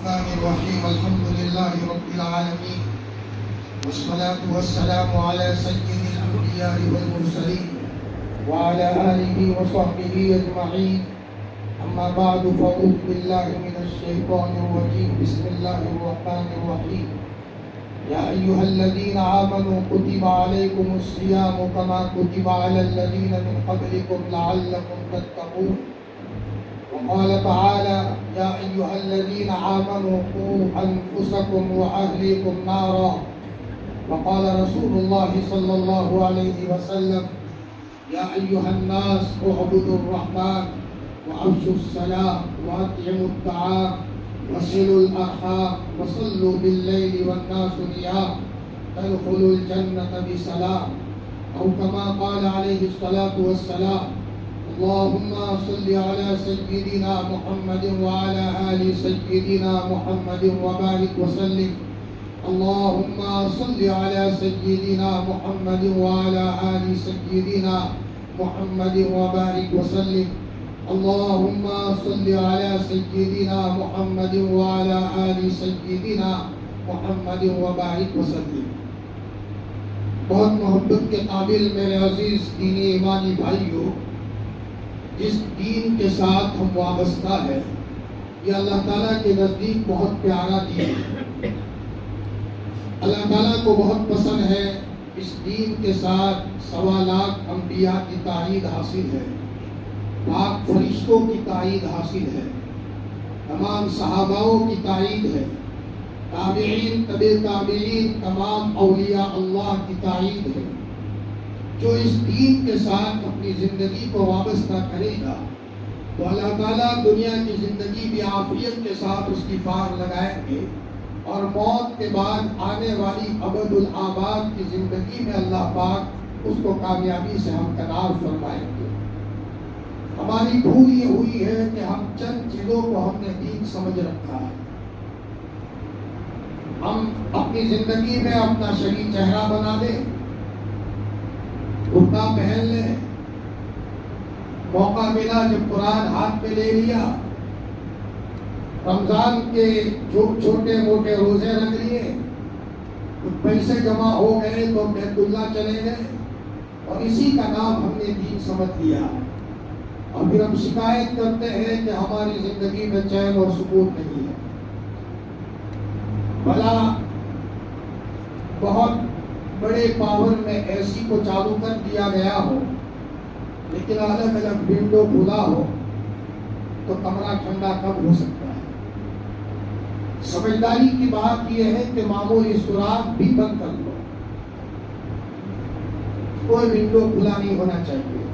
الرحمن الرحيم الحمد لله رب العالمين والصلاة والسلام على سيد الأنبياء والمرسلين وعلى آله وصحبه أجمعين أما بعد فأعوذ بالله من الشيطان الرجيم بسم الله الرحمن الرحيم يا أيها الذين آمنوا كتب عليكم الصيام كما كتب على الذين من قبلكم لعلكم تتقون وقال تعالى يا أيها الذين آمنوا قوا أنفسكم وأهليكم نارا وقال رسول الله صلى الله عليه وسلم يا أيها الناس اعبدوا الرحمن وأفشوا السلام وأطعموا الطعام وصلوا الأرحام وصلوا بالليل والناس نيام تدخلوا الجنة بسلام أو كما قال عليه الصلاة والسلام اللهم صل على سيدنا محمد وعلى آل سيدنا محمد وبارك وسلم اللهم صل على سيدنا محمد وعلى آل سيدنا محمد وبارك وسلم اللهم صل على سيدنا محمد وعلى آل سيدنا محمد وبارك وسلم. بہت محبت کے قابل میرے عزیز دینی ایمانی بھائیوں، جس دین کے ساتھ ہم وابستہ ہے یہ اللہ تعالیٰ کے نزدیک بہت پیارا دین ہے. اللہ تعالیٰ کو بہت پسند ہے. اس دین کے ساتھ 1.25 لاکھ انبیاء کی تائید حاصل ہے، پاک فرشتوں کی تائید حاصل ہے، تمام صحاباؤں کی تائید ہے، تابعین تبع تابعین تمام اولیاء اللہ کی تائید ہے. جو اس دین کے ساتھ اپنی زندگی کو وابستہ کرے گا تو اللہ تعالیٰ دنیا کی زندگی بھی عافیت کے ساتھ اس کی پار لگائیں گے، اور موت کے بعد آنے والی ابد الآباد کی زندگی میں اللہ پاک اس کو کامیابی سے ہمکنار فرمائیں گے. ہماری بھول یہ ہوئی ہے کہ ہم چند چیزوں کو ہم نے دین سمجھ رکھا ہے. ہم اپنی زندگی میں اپنا شرعی چہرہ بنا دیں، کرتا پہن لیں، موقع ملا جب قرآن ہاتھ پہ لے لیا، رمضان کے چھوٹے موٹے روزے رکھ لیے، کچھ پیسے جمع ہو گئے تو بیت اللہ چلے گئے، اور اسی کا نام ہم نے دین سمجھ لیا. اور پھر ہم شکایت کرتے ہیں کہ ہماری زندگی میں چین اور سکون نہیں ہے. بھلا بہت بڑے پاور میں اے سی کو چالو کر دیا گیا ہو، لیکن الگ الگ ونڈو کھلا ہو تو کمرہ ٹھنڈا کب ہو سکتا ہے؟ سمجھداری کی بات یہ ہے کہ معمولی سوراخ بھی بند کر لو، کوئی ونڈو کھلا نہیں ہونا چاہیے.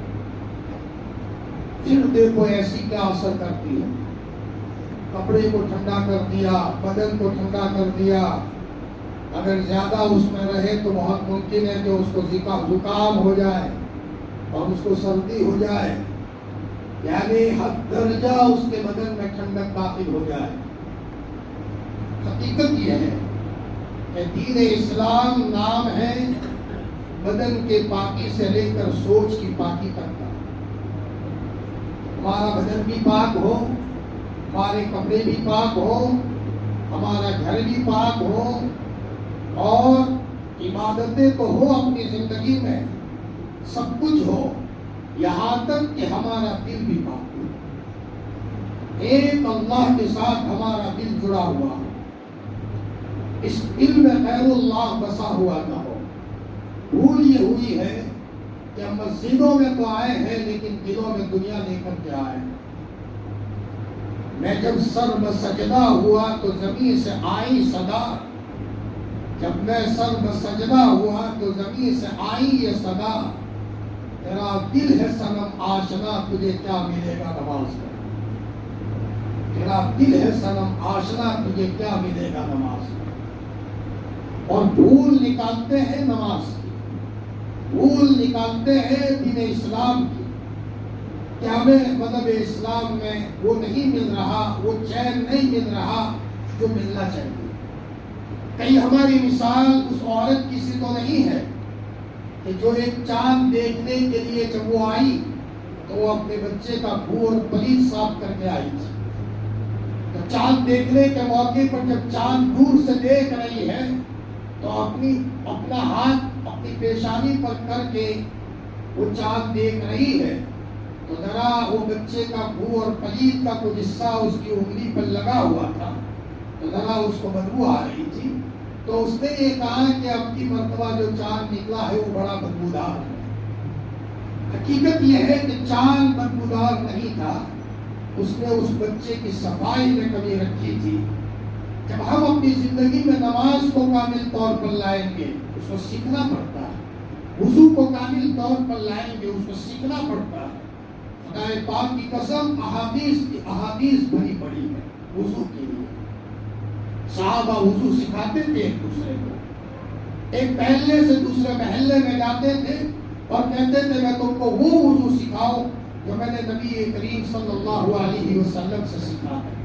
پھر دیکھو ایسی کیا اثر کرتی ہے. کپڑے کو ٹھنڈا کر دیا، بدن کو ٹھنڈا کر دیا. اگر زیادہ اس میں رہے تو بہت ممکن ہے کہ اس کو زکام ہو جائے اور اس کو سردی ہو جائے، یعنی حد درجہ اس کے بدن میں ٹھنڈک داخل ہو جائے. حقیقت یہ ہے کہ دین اسلام نام ہے بدن کے پاکی سے لے کر سوچ کی پاکی تک کا. ہمارا بدن بھی پاک ہو، ہمارے کپڑے بھی پاک ہو، ہمارا گھر بھی پاک ہو، اور عبادتیں تو ہو اپنی زندگی میں، سب کچھ ہو، یہاں تک کہ ہمارا دل بھی پاک ہو. ایک اللہ کے ساتھ ہمارا دل جڑا ہوا ہو، اس دل میں غیر اللہ بسا ہوا نہ ہو. بھول یہ ہوئی ہے کہ ہم مسجدوں میں تو آئے ہیں لیکن دلوں میں دنیا لے کر کے آئے ہیں. میں جب سر بسجدہ ہوا تو زمین سے آئی صدا، جب میں سر بسجدہ ہوا تو زمین سے آئی یہ صدا، تیرا دل ہے صنم آشنا تجھے کیا ملے گا نماز کا. تیرا دل ہے صنم آشنا تجھے کیا ملے گا نماز کا. اور بھول نکالتے ہیں نماز کی، بھول نکالتے ہیں دین اسلام کی، کہ ہمیں مذہب اسلام میں وہ نہیں مل رہا، وہ چین نہیں مل رہا جو ملنا چاہیے. کہیں ہماری مثال اس عورت کی سی تو نہیں ہے کہ جو ایک چاند دیکھنے کے لیے جب وہ آئی تو وہ اپنے بچے کا منہ اور پلیت صاف کر کے آئی تھی. چاند دیکھنے کے موقع پر جب چاند دور سے دیکھ رہی ہے تو اپنا ہاتھ اپنی پیشانی پر کر کے وہ چاند دیکھ رہی ہے، تو ذرا وہ بچے کا منہ اور پلیت کا کچھ حصہ اس کی انگلی پر لگا ہوا تھا، تو ذرا اس کو بدبو آ رہی تھی، تو اس نے یہ کہا کہ اب کی مرتبہ جو چاند نکلا ہے وہ بڑا بدبودار ہے۔ حقیقت یہ ہے کہ چاند بدبودار نہیں تھا، اس نے اس بچے کی صفائی میں کمی رکھی تھی۔ جب ہم اپنی زندگی میں نماز کو کامل طور پر لائیں گے اس کو سیکھنا پڑتا ہے، وضو کو کامل طور پر لائیں گے اس کو سیکھنا پڑتا ہے۔ خدائے پاک کی قسم احادیث بھری پڑی ہے وضو کے لیے۔ صحابہ وضو سکھاتے تھے ایک دوسرے کو، ایک محلے سے دوسرے محلے میں جاتے تھے اور کہتے تھے میں تم کو وہ وضو سکھاؤ جو میں نے نبی کریم صلی اللہ علیہ وسلم سے سیکھا ہے۔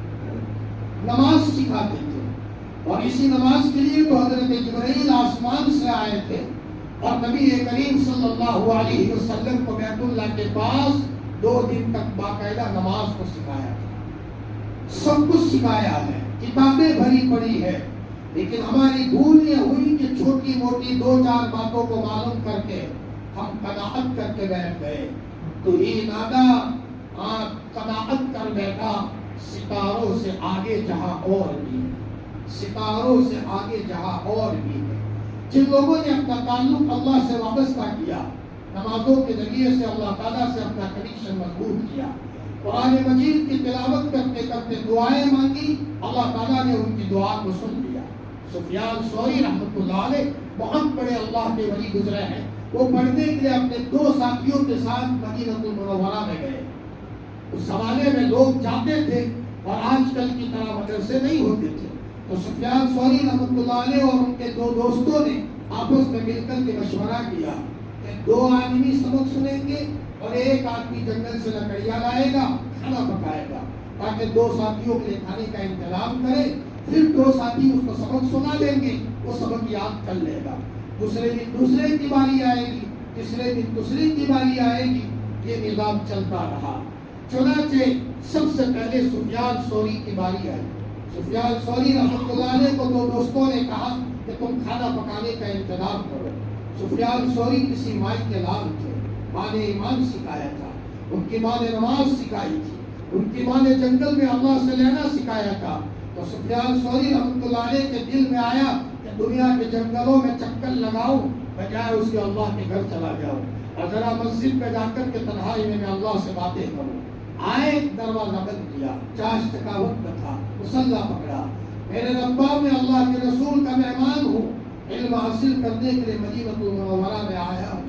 نماز سکھاتے تھے، اور اسی نماز کے لیے تو حضرت جبرائیل آسمان سے آئے تھے اور نبی کریم صلی اللہ علیہ وسلم کو بیت اللہ کے پاس 2 دن تک باقاعدہ نماز کو سکھایا تھا۔ سب کچھ سکھایا ہے، کتابیں بھری پڑی ہے، لیکن ہماری بھول یہ ہوئی کہ چھوٹی موٹی 2-4 باتوں کو معلوم کر کے ہم قناعت کر کے بیٹھ گئے۔ تو ہی نادا قناعت کر بیٹھا، ستاروں سے آگے جہاں اور بھی ہے، ستاروں سے آگے جہاں اور بھی ہے۔ جن لوگوں نے اپنا تعلق اللہ سے وابستہ کیا، نمازوں کے ذریعے سے اللہ تعالیٰ سے اپنا کنیکشن مضبوط کیا، قرآن مجید کی تلاوت کرتے کرتے دعائیں مانگی، اللہ تعالیٰ نے ان کی دعا کو سن لیا۔ سفیان ثوری رحمۃ اللہ علیہ بہت بڑے اللہ کے ولی گزرے ہیں، وہ پڑھنے کے لیے اپنے 2 ساتھیوں کے ساتھ مدینہ المنورہ میں گئے۔ اس زمانے میں لوگ جاتے تھے اور آج کل کی طرح مدرسے نہیں ہوتے تھے، تو سفیان ثوری رحمۃ اللہ علیہ اور ان کے 2 دوستوں نے آپس میں مل کر کے مشورہ کیا کہ 2 آدمی سبق سنیں گے اور ایک آدمی جنگل سے لکڑیاں لائے گا، کھانا پکائے گا، تاکہ 2 ساتھیوں کے لیے کھانے کا انتظام کرے، پھر 2 ساتھی اس کو سبق سنا دیں گے، وہ سبق یاد کر لے گا، دوسرے دن دوسرے کی باری آئے گی، تیسرے دن دوسرے کی باری آئے گی، یہ نظام چلتا رہا۔ چنانچہ سب سے پہلے سفیان ثوری کی باری آئی۔ سفیان ثوری رحمۃ اللہ علیہ کو 2 دوستوں نے کہا کہ تم کھانا پکانے کا انتظام کرو۔ سفیان ثوری کسی مائی کے لال تھے، ماں نے ایمان سکھایا تھا، ان کی ماں نے نماز سکھائی تھی، ان کی ماں نے جنگل میں اللہ سے لینا سکھایا تھا، تو سفیان ثوری رحمۃ اللہ علیہ کے دل میں آیا کہ دنیا کے جنگلوں میں چکر لگاؤں بجائے اس کے اللہ کے گھر چلا جاؤں اور ذرا مسجد میں جا کر کے تنہائی میں اللہ سے باتیں کروں۔ آئے، دروازہ بند کیا، چاشت کا وقت تھا، مصلی پکڑا، میرے ربا میں اللہ کے رسول کا مہمان ہوں، علم حاصل کرنے کے لیے مدینہ المنورہ میں آیا ہوں،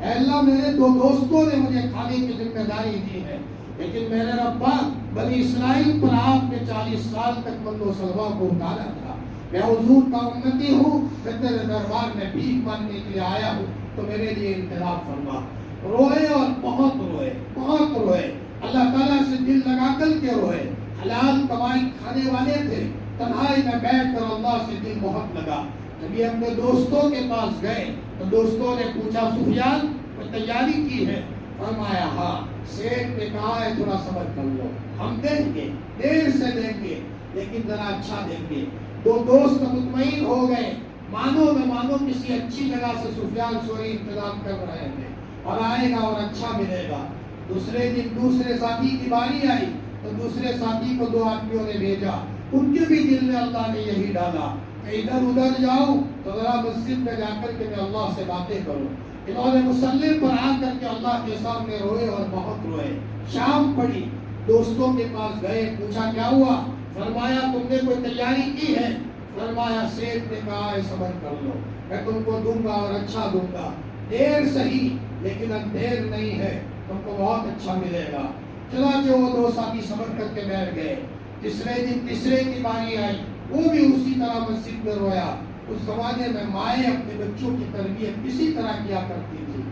اے اللہ میرے 2 دوستوں نے مجھے کھانے کی ذمہ داری دی ہے، لیکن میرے ربا بنی اسرائیل پر آپ نے 40 سال تک من و سلوہ کو اتارا تھا، میں حضور کا امتی ہوں، میں تیرے دربار میں بھیک مانگنے کے لیے آیا ہوں، تو میرے لیے انتظام فرما۔ روئے اور بہت روئے، بہت روئے، اللہ تعالیٰ سے دل لگا کر کے روئے، حلال کمائی کھانے والے تھے، تنہائی میں بیٹھ کر اللہ سے دل بہت لگا۔ جب یہ اپنے دوستوں کے پاس گئے تو دوستوں نے پوچھا سفیان کوئی تیاری کی ہے؟ فرمایا ہاں، سیٹ نے کہا ہے تھوڑا صبر کر لو، ہم دیں گے، دیر سے دیں گے لیکن ذرا اچھا دیں گے۔ 2 دوست مطمئن ہو گئے، مانو کسی اچھی جگہ سے سفیان ثوری انتظام کر رہے ہیں اور آئے گا اور اچھا ملے گا۔ دوسرے دن دوسرے ساتھی کی باری آئی تو دوسرے ساتھی کو 2 آدمیوں نے بھیجا، ان کے بھی دل میں اللہ نے یہی ڈالا کہ ادھر ادھر جاؤ تو ذرا مسجد میں جا کر کے میں اللہ سے باتیں کروں۔ انہوں نے مصلی پر آ کر کے اللہ کے سامنے روئے اور بہت روئے۔ شام پڑی، دوستوں کے پاس گئے، پوچھا کیا ہوا؟ فرمایا تم نے کوئی تیاری کی ہے؟ فرمایا سیٹ نے کہا ہے صبر کر لو، میں تم کو دوں گا اور اچھا دوں گا، دیر صحیح لیکن اب دیر نہیں ہے، تم کو بہت اچھا ملے گا۔ چنانچہ وہ 2 ساتھی صبر کر کے بیٹھ گئے۔ تیسرے دن تیسرے کی باری آئی، وہ بھی اسی طرح مسجد میں رویا۔ اس زمانے میں مائیں اپنے بچوں کی تربیت اسی طرح کیا کرتی تھی۔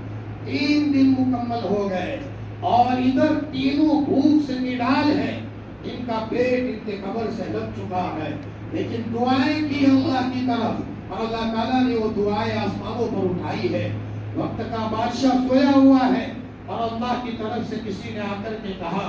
3 دن مکمل ہو گئے اور ادھر تینوں بھوک سے نڈال ہے، ان کا پیٹ ان کے قبر سے لگ چکا ہے، لیکن دعائیں کی اللہ کی طرف اور اللہ تعالیٰ نے وہ دعائیں آسمانوں پر اٹھائی ہے۔ وقت کا بادشاہ سویا ہوا ہے اور اللہ کی طرف سے کسی نے آ کر کے کہا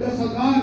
10,000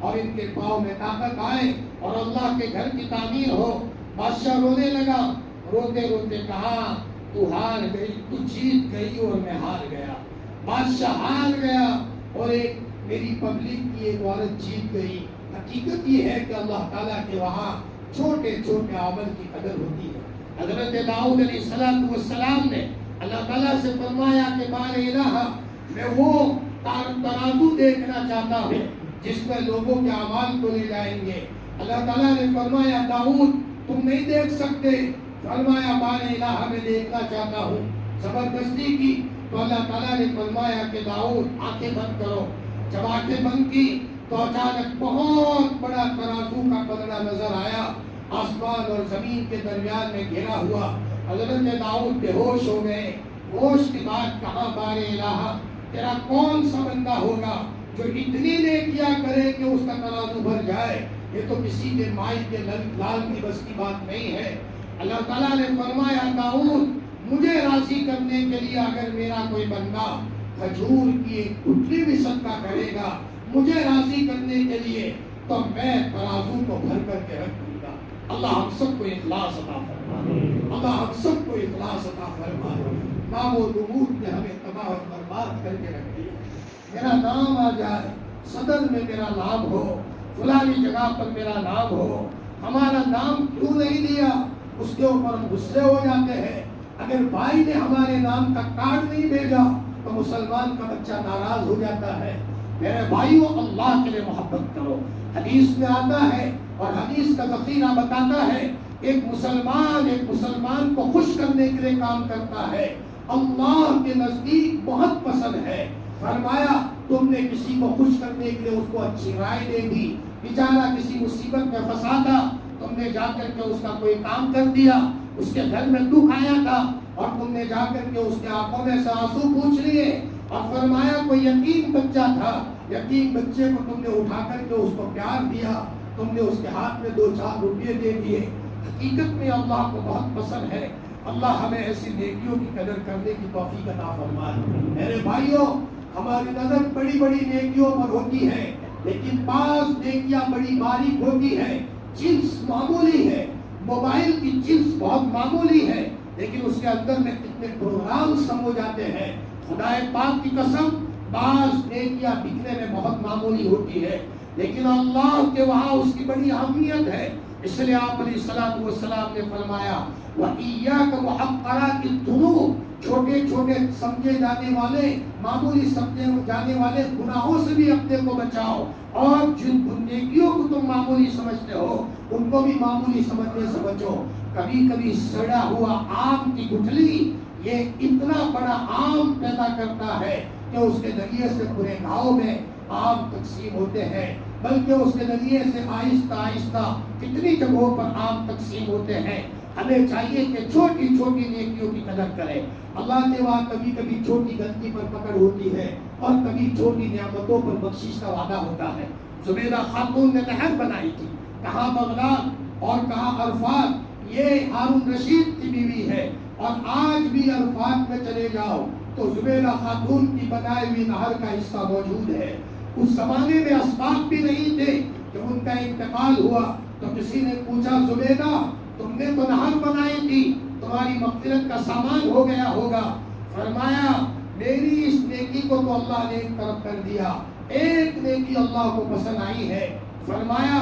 اور ان کے پاؤں میں طاقت آئے اور اللہ کے گھر کی تعمیر ہو۔ بادشاہ رونے لگا، روتے روتے کہا تو ہار گئی، تو جیت گئی اور میں ہار گیا۔ بادشاہ ہار گیا اور ایک میری پبلک کی ایک عورت جیت گئی۔ حقیقت یہ ہے کہ اللہ تعالیٰ کے وہاں چھوٹے چھوٹے عمل کی قدر ہوتی ہے۔ حضرت داؤد علیہ السلام نے اللہ تعالیٰ سے فرمایا کہ بار الہ، میں وہ ترازو دیکھنا چاہتا ہوں جس میں لوگوں کے اعمال کو لے جائیں گے۔ اللہ تعالیٰ نے فرمایا داؤد تم نہیں دیکھ سکتے، فرمایا بار الہ میں دیکھنا چاہتا ہوں۔ زبردستی کی تو اللہ تعالیٰ نے فرمایا کہ داؤد آنکھیں بند کرو۔ جب آنکھیں بند کی تو اچانک بہت بڑا ترازو کا پلڑا نظر آیا، آسمان اور زمین کے درمیان میں گھرا ہوا۔ حضرت داؤد بے ہوش ہو گئے۔ ہوش کے بعد کہا بار الہ، تیرا کون سا بندہ ہوگا جو اتنی نیکیاں کرے کہ اس کا ترازو بھر جائے؟ یہ تو کسی کے مائی کے لال کی بس کی بات نہیں ہے۔ اللہ تعالیٰ نے فرمایا داؤد مجھے راضی کرنے کے لیے اگر میرا کوئی بندہ کھجور کی ایک گٹھلی بھی صدقہ کرے گا مجھے راضی کرنے کے لیے، تو میں ترازو کو بھر کر کے رکھ دوں گا۔ اللہ ہم سب کو اخلاص عطا فرمائے، اللہ ہم سب کو اخلاص عطا فرمائے۔ نام و نمود نے ہمیں تباہ و برباد کر کے رکھ دیا۔ میرا نام آ جائے، صدر میں میرا نام ہو، فلانی جگہ پر میرا نام ہو، ہمارا نام کیوں نہیں دیا؟ اس کے اوپر ہم غصے ہو جاتے ہیں۔ اگر بھائی نے ہمارے نام کا کارڈ نہیں بھیجا تو مسلمان کا بچہ ناراض ہو جاتا ہے۔ میرے بھائیوں اللہ کے لیے محبت کرو۔ حدیث میں آتا ہے اور حدیث کا ذخیرہ بتاتا ہے ایک مسلمان کو خوش کرنے کے لیے کام کرتا ہے، اللہ کے نزدیک بہت پسند ہے۔ فرمایا تم نے کسی کو خوش کرنے کے لیے اس کو اچھی رائے دے دی، بیچارہ کسی مصیبت میں پھنسا تھا، تم نے جا کر کے اس کا کوئی کام کر دیا، اس کے گھر میں دکھ آیا تھا اور تم نے جا کر کے اس کے آنکھوں میں سے آنسو پوچھ لیے اور فرمایا کوئی یتیم بچہ تھا، یتیم بچے کو تم نے اٹھا کر کے اس کو پیار دیا، تم نے اس کے ہاتھ میں 2-4 روپے دے دیے۔ حقیقت میں اللہ کو بہت پسند ہے۔ اللہ ہمیں ایسی نیکیوں کی قدر کرنے کی توفیق عطا فرمائے۔ میرے بھائیوں ہماری نظر بڑی بڑی نیکیوں پر ہوتی ہے، لیکن بعض نیکیاں بڑی باریک ہوتی ہے، چیز معمولی ہے، موبائل کی چیز بہت معمولی ہے، لیکن اس کے اندر میں کتنے پروگرام سمو جاتے ہیں۔ خدا پاک کی قسم بعض نیکیاں بکنے میں بہت معمولی ہوتی ہے، لیکن اللہ کے وہاں اس کی بڑی اہمیت ہے۔ اس لیے آپ علیہ السلام نے فرمایا وَإِيَّاكَ وَحَقَّرَاتِ الذُّنُوبِ، چھوٹے چھوٹے سمجھے جانے والے، معمولی سمجھے جانے والے گناہوں سے بھی اپنے کو بچاؤ، اور جن نیکیوں کو تم معمولی سمجھتے ہو ان کو بھی معمولی سمجھنے سے بچو۔ کبھی کبھی سڑا ہوا آم کی گٹھلی یہ اتنا بڑا آم پیدا کرتا ہے کہ اس کے ذریعے سے پورے گاؤں میں آم تقسیم ہوتے ہیں، بلکہ اس کے ذریعے سے آہستہ آہستہ کتنی جگہوں پر آم تقسیم ہوتے ہیں۔ ہمیں چاہیے کہ چھوٹی چھوٹی نیکیوں کی قدر کریں۔ اللہ کے وہاں کبھی کبھی چھوٹی غلطی پر پکڑ ہوتی ہے اور کبھی چھوٹی نعمتوں پر بخشش کا وعدہ ہوتا ہے۔ زبیدہ خاتون نے نہر بنائی تھی، کہاں بغداد اور کہاں عرفات، یہ ہارون رشید کی بیوی ہے، اور آج بھی عرفات میں چلے جاؤ تو زبیدہ خاتون کی بنائی ہوئی نہر کا حصہ موجود ہے۔ اس زمانے میں اسباب بھی نہیں تھے، جب ان کا انتقال ہوا تو کسی نے پوچھا زبیدہ تم نے تو نہر بنائی تھی، تمہاری مغفرت کا سامان ہو گیا ہوگا۔ فرمایا میری اس نیکی کو تو اللہ نے ایک طرف کر دیا، ایک نیکی اللہ کو پسند آئی ہے۔ فرمایا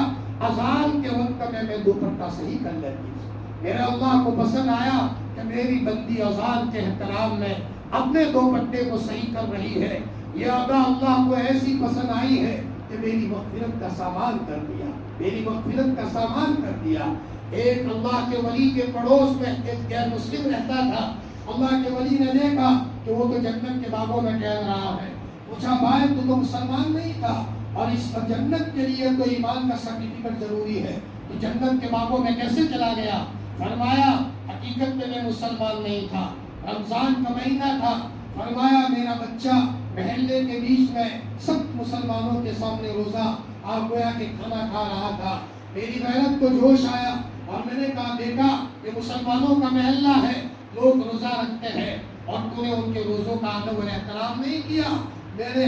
اذان کے وقت میں دوپٹہ صحیح کر لیتی تھی، میرے اللہ کو پسند آیا کہ میری بندی اذان کے احترام میں اپنے دوپٹے کو صحیح کر رہی ہے۔ یہ ادا اللہ کو ایسی پسند آئی ہے کہ میری مغفرت کا سامان کر دیا، میری مغفرت کا سامان کر دیا۔ ایک اللہ کے ولی کے پڑوس میں ایک غیر مسلم رہتا تھا۔ اللہ کے ولی نے دیکھا کہ وہ تو جنت کے باغوں میں ٹہل رہا ہے، پوچھا بھائی تو مسلمان نہیں تھا، اور اس جنت کے لیے تو ایمان کا سرٹیفکیٹ ضروری ہے، تو جنت کے باغوں میں کیسے چلا گیا؟ فرمایا حقیقت میں میں مسلمان نہیں تھا، رمضان کا مہینہ تھا۔ فرمایا میرا بچہ محلے کے بیچ میں سب مسلمانوں کے سامنے روزہ آپ گویا کہ کھانا کھا رہا تھا، میری غیرت کو جوش آیا اور میں نے کہا دیکھا یہ مسلمانوں کا محلہ ہے، لوگ روزہ رکھتے ہیں اور تو نے ان کے روزوں کا ادب و احترام نہیں کیا۔ میں نے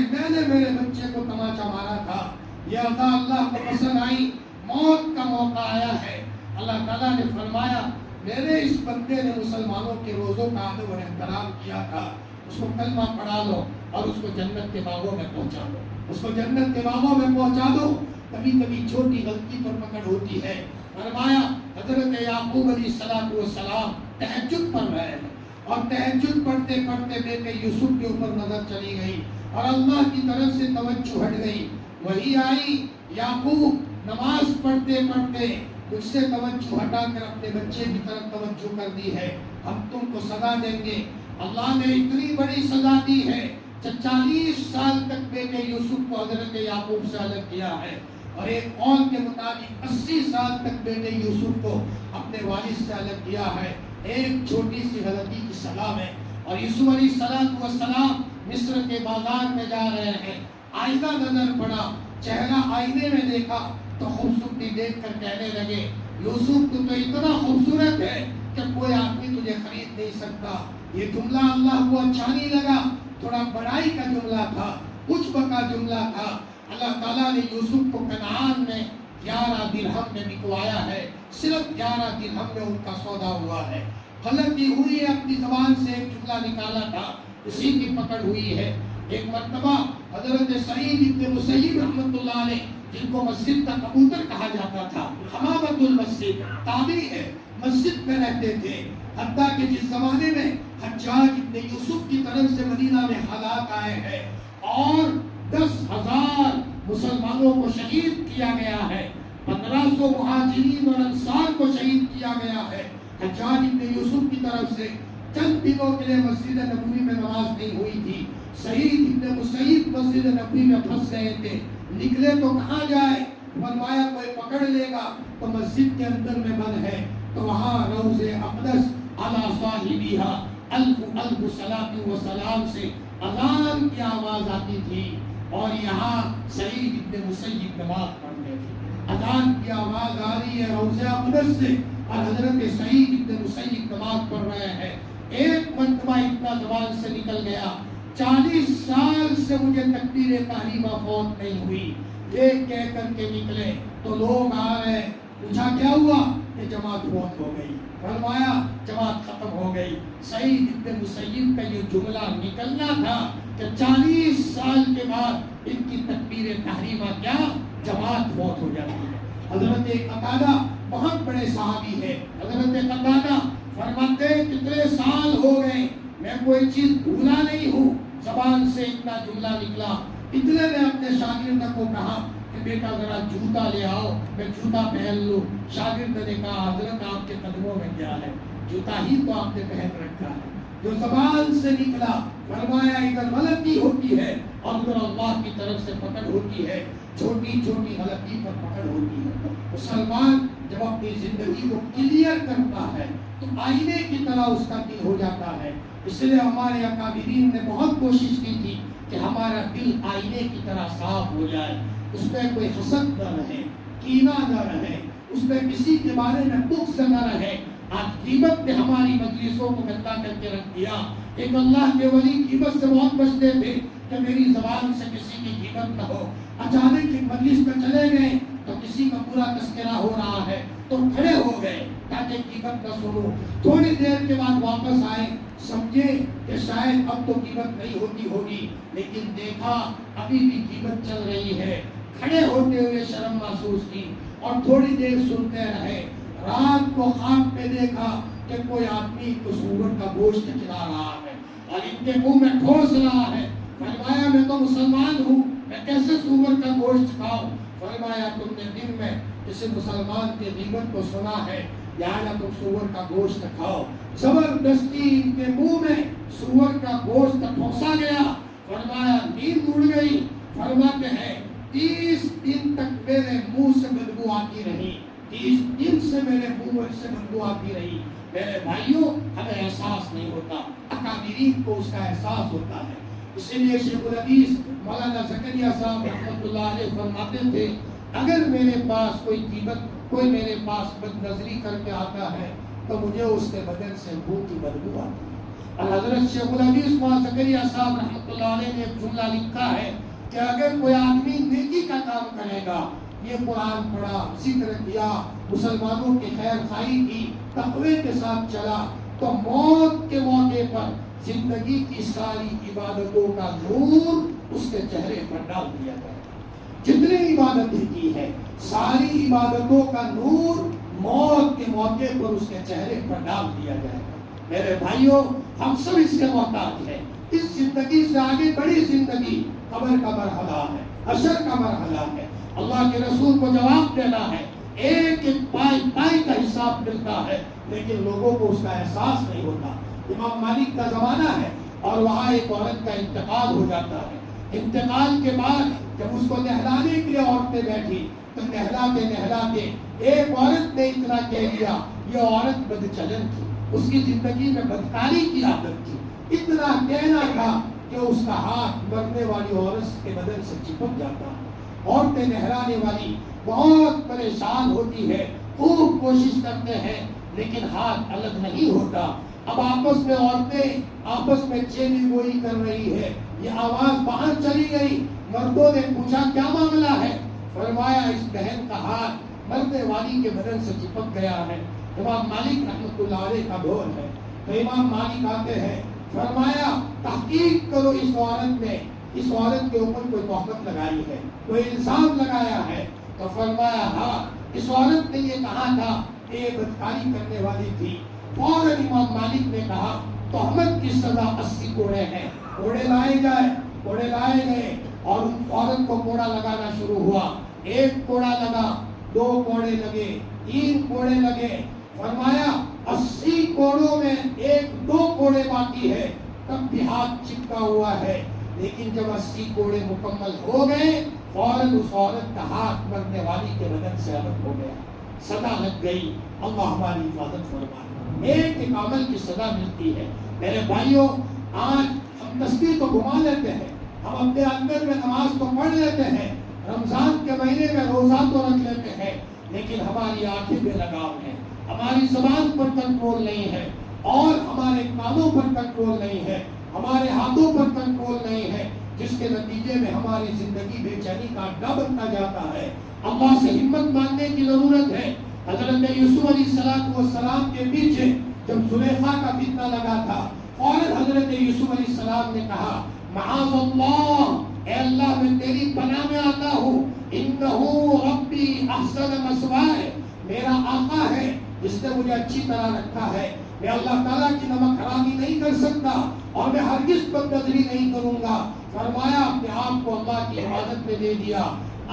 میرے بچے کو تماچا مارا تھا، یہ عطا اللہ کو پسند آئی، موت کا موقع آیا ہے، اللہ تعالیٰ نے فرمایا میرے اس بندے نے مسلمانوں کے روزوں کا ادب اور احترام کیا تھا، اس کو کلمہ پڑھا لو اور اس کو جنت کے باغوں میں پہنچا دو، اس کو جنت کے باغوں میں پہنچا دو۔ کبھی کبھی چھوٹی غلطی پر پکڑ ہوتی ہے۔ فرمایا حضرت یعقوب علیہ السلام تہجد پڑھ رہے ہیں اور تہجد پڑھتے پڑھتے بیٹے یوسف کے اوپر نظر چلی گئی اور اللہ کی طرف سے توجہ ہٹ گئی، وہی آئی یعقوب نماز پڑھتے پڑھتے مجھ سے توجہ ہٹا کر اپنے بچے کی طرف توجہ کر دی ہے، ہم تم کو سزا دیں گے۔ اللہ نے اتنی بڑی سزا دی ہے، 40 سال تک بیٹے یوسف کو حضرت یعقوب سے الگ کیا ہے، اور ایک قول کے مطابق 80 سال تک بیٹے یوسف کو اپنے والد سے الگ کیا ہے، ایک چھوٹی سی غلطی کی سزا میں۔ اور یوسف علیہ السلام مصر کے بازار میں جا رہے ہیں، آئینہ نظر پڑا، چہرہ آئینے میں دیکھا تو خوبصورتی دیکھ کر کہنے لگے یوسف تو اتنا خوبصورت ہے کہ کوئی آدمی تجھے خرید نہیں سکتا۔ یہ جملہ اللہ کو اچھا نہیں لگا، تھوڑا بڑائی کا جملہ تھا، عجب کا جملہ تھا۔ اللہ تعالیٰ نے یوسف کو کنعان میں 11 درہم میں بکوایا ہے، صرف 11 درہم میں ان کا سودا ہوا ہے۔ غلطی ہوئی ہے، اپنی زبان سے ایک جملہ نکالا تھا، اسی کی پکڑ ہوئی ہے۔ ایک مرتبہ حضرت سعید ابن مسیب رحمۃ اللہ علیہ، جن کو مسجد کا کبوتر کہا جاتا تھا، حمامۃ المسجد، تابعی ہے، مسجد میں رہتے تھے، حتیٰ کہ جس زمانے میں حجاج ابن یوسف کی طرف سے مدینہ میں حالات آئے ہیں اور 10,000 مسلمانوں کو شہید کیا گیا ہے، 1500 مہاجرین اور انصار کو شہید کیا گیا ہے، حجاج ابن یوسف کی طرف سے چند دنوں کے لیے مسجد نبوی میں نماز نہیں ہوئی تھی۔ سعید ابن مسیب مسجد نبوی میں پھنس گئے تھے، نکلے تو کہاں جائے؟ فرمایا کوئی پکڑ لے گا تو مسجد کے اندر میں بند ہے، تو وہاں روض اقدس علی صاحبہا الف صلاۃ و سلام سے اذان کی آواز آتی تھی، اور یہاں سعید ابن مسیب نماز پڑھ رہے تھے، اذان کی آواز آ رہی ہے روض اقدس سے اور حضرت سعید ابن مسیب نماز پڑھ رہے ہیں۔ ایک مرتبہ اتنا زبان سے نکل گیا، 40 سال سے مجھے تکبیر تحریمہ فوت نہیں ہوئی، یہ کہہ کر کے نکلے تو لوگ آ رہے، پوچھا کیا ہوا؟ کہ جماعت فوت ہو گئی۔ فرمایا جماعت ختم ہو گئی۔ سعید ابن مسیب کا یہ جملہ نکلنا تھا کہ 40 سال کے بعد ان کی تکبیر تحریمہ کیا جماعت فوت ہو جاتی ہے۔ حضرت قتادہ بہت بڑے صحابی ہے، حضرت قتادہ فرماتے کتنے سال ہو گئے میں کوئی چیز بھولا نہیں ہوں، زبان سے اتنا جملہ نکلا، اتنے میں اپنے شاگرد کو کہا کہ بیٹا ذرا جوتا لے آؤ، میں جوتا پہن لوں۔ شاگرد نے کہا حضرت آپ کے قدموں میں کیا ہے، جوتا ہی تو آپ نے پہن رکھا ہے۔ جو زبان سے نکلا، فرمایا ادھر غلطی ہوتی ہے اور ادھر اللہ کی طرف سے پکڑ ہوتی ہے، چھوٹی چھوٹی غلطی پر پکڑ ہوتی ہے۔ مسلمان جب اپنی زندگی کو کلیئر کرتا ہے تو آئینے کی طرح اس کا دل ہو جاتا ہے۔ اس لیے ہمارے اکابرین نے بہت کوشش کی تھی کہ ہمارا دل آئینے کی طرح صاف ہو جائے، اس میں کوئی حسد نہ رہے، کینہ نہ رہے، اس میں کسی کے بارے میں بغض نہ رہے۔ آج غیبت نے ہماری مجلسوں کو گندا کر کے رکھ دیا۔ ایک اللہ کے ولی غیبت سے بہت بچتے تھے کہ میری زبان سے کسی کی غیبت نہ ہو۔ اچانک ایک مجلس میں چلے گئے تو کسی کا پورا تذکرہ ہو رہا ہے تو کھڑے ہو گئے تاکہ غیبت نہ سنو۔ تھوڑی دیر کے بعد واپس آئے، سمجھے کہ شاید اب تو غیبت نہیں ہوتی ہوگی، لیکن دیکھا ابھی بھی غیبت چل رہی ہے۔ کھڑے ہوتے ہوئے شرم محسوس کی اور تھوڑی دیر سنتے رہے۔ رات کو خواب میں دیکھا کہ کوئی آدمی کو سور کا گوشت کھلا رہا ہے اور ان کے منہ میں ٹھوس رہا ہے۔ فرمایا میں تو مسلمان ہوں، میں کیسے سور کا گوشت کھاؤں؟ فرمایا تم نے دن میں کسی مسلمان کی غیبت کو سنا ہے، لہٰذا تم سور کا گوشت کھاؤ۔ زبردستی ان کے منہ میں سور کا گوشت ٹھوسا گیا۔ فرمایا نیند اڑ گئی۔ فرماتے ہیں 30 دن تک میرے منہ سے بدبو آتی رہی، 30 دن سے میرے منہ سے بدبو آتی رہی۔ میرے بھائیوں ہمیں احساس نہیں ہوتا، اکابرین کو اس کا احساس ہوتا ہے۔ اسی لیے شیخ الحدیث مولانا زکریا صاحب رحمۃ اللہ علیہ فرماتے تھے اگر میرے پاس کوئی غیبت، کوئی میرے پاس بد نظری کر کے آتا ہے تو مجھے اس کے بدن سے منہ کی بدبو آتی ہے۔ اور حضرت شیخ الحدیث مولانا زکریا صاحب رحمۃ اللہ علیہ نے ایک جملہ لکھا ہے، کہ اگر کوئی آدمی نیکی کا کام کرے گا، یہ قرآن پڑھا، ذکر کیا، مسلمانوں کی خیر خواہی کی، تقوی کے ساتھ چلا، تو موت کے موقع پر زندگی کی ساری عبادتوں کا نور اس کے چہرے پر ڈال دیا جائے گا۔ جتنی عبادتیں کی ہے ساری عبادتوں کا نور موت کے موقع پر اس کے چہرے پر ڈال دیا جائے گا۔ میرے بھائیوں، ہم سب اس کے محتاج ہیں۔ اس زندگی سے آگے بڑی زندگی قبر کا مرحلہ ہے، حشر کا مرحلہ ہے، اللہ کے رسول کو جواب دینا ہے، ایک ایک پائی کا حساب ملتا ہے، لیکن لوگوں کو اس کا احساس نہیں ہوتا۔ امام مالک کا زمانہ ہے اور وہاں ایک عورت کا انتقال ہو جاتا ہے۔ انتقال کے بعد جب اس کو نہلانے کے لیے عورتیں بیٹھی تو نہلاتے ایک عورت نے اتنا کہہ دیا، یہ عورت بدچلن تھی، اس کی زندگی میں بدکاری کی عادت تھی، اتنا کہنا تھا کہ اس کا ہاتھ مرنے والی عورت کے بدن سے چپک جاتا ہے۔ عورتیں نہلانے والی بہت پریشان ہوتی ہے، خوب کوشش کرتے ہیں لیکن ہاتھ الگ نہیں ہوتا۔ اب آپس میں عورتیں آپس میں چیلی گوئی کر رہی ہے، یہ آواز باہر چلی گئی، مردوں نے پوچھا کیا معاملہ ہے؟ فرمایا اس بہن کا ہاتھ مرنے والی کے بدن سے چپک گیا ہے۔ امام مالک رحمۃ اللہ علیہ کا دور ہے، تو امام مالک آتے ہیں، فرمایا تحقیق کرو اس عورت نے، اس عورت کے اوپر کوئی تہمت لگائی ہے، کوئی الزام لگایا ہے؟ تو فرمایا ہاں، اس عورت نے یہ کہا تھا کہ یہ بدکاری کرنے والی تھی۔ فوراً امام مالک نے کہا تہمت کی سزا 80 کوڑے ہیں، کوڑے لائے جائے، کوڑے لائے گئے اور ان عورت کو کوڑا لگانا شروع ہوا۔ ایک کوڑا لگا، 2 کوڑے لگے، 3 کوڑے لگے، فرمایا 80 کوڑوں میں 1-2 کوڑے باقی ہے، تب بھی ہاتھ چپکا ہوا ہے۔ لیکن جب 80 کوڑے مکمل ہو گئے فوراً اس عورت کا ہاتھ مرنے والی کے بدن سے الگ ہو گیا، سزا لگ گئی۔ اللہ ہماری حفاظت فرمائے۔ ایک ایک عمل کی سزا ملتی ہے۔ میرے بھائیوں، آج ہم تسبیح تو گھما لیتے ہیں، ہم اپنے اندر میں نماز تو پڑھ لیتے ہیں، رمضان کے مہینے میں روزہ تو رکھ لیتے ہیں، لیکن ہماری آنکھیں بے لگام ہیں، ہماری زبان پر کنٹرول نہیں ہے، اور ہمارے کانوں پر کنٹرول نہیں ہے، ہمارے ہاتھوں پر کنٹرول نہیں ہے، جس کے نتیجے میں ہماری زندگی بے چینی کا اڈا بنتا جاتا ہے۔ اللہ سے ہمت مانگنے کی ضرورت ہے۔ حضرت یوسف علیہ السلام کے پیچھے جب زلیخا کا فتنہ لگا تھا، فوراً حضرت یوسف علیہ السلام نے کہا معاذ اللہ، اے اللہ میں تیری پناہ میں آتا ہوں، انہو ربی احسن مثوائے، میرا آقا ہے جس نے مجھے اچھی طرح رکھا ہے، میں اللہ تعالیٰ کی نمک حرامی نہیں کر سکتا اور میں ہرگز بدنظری نہیں کروں گا۔ فرمایا اپنے آپ کو اللہ کی حفاظت میں دے دیا۔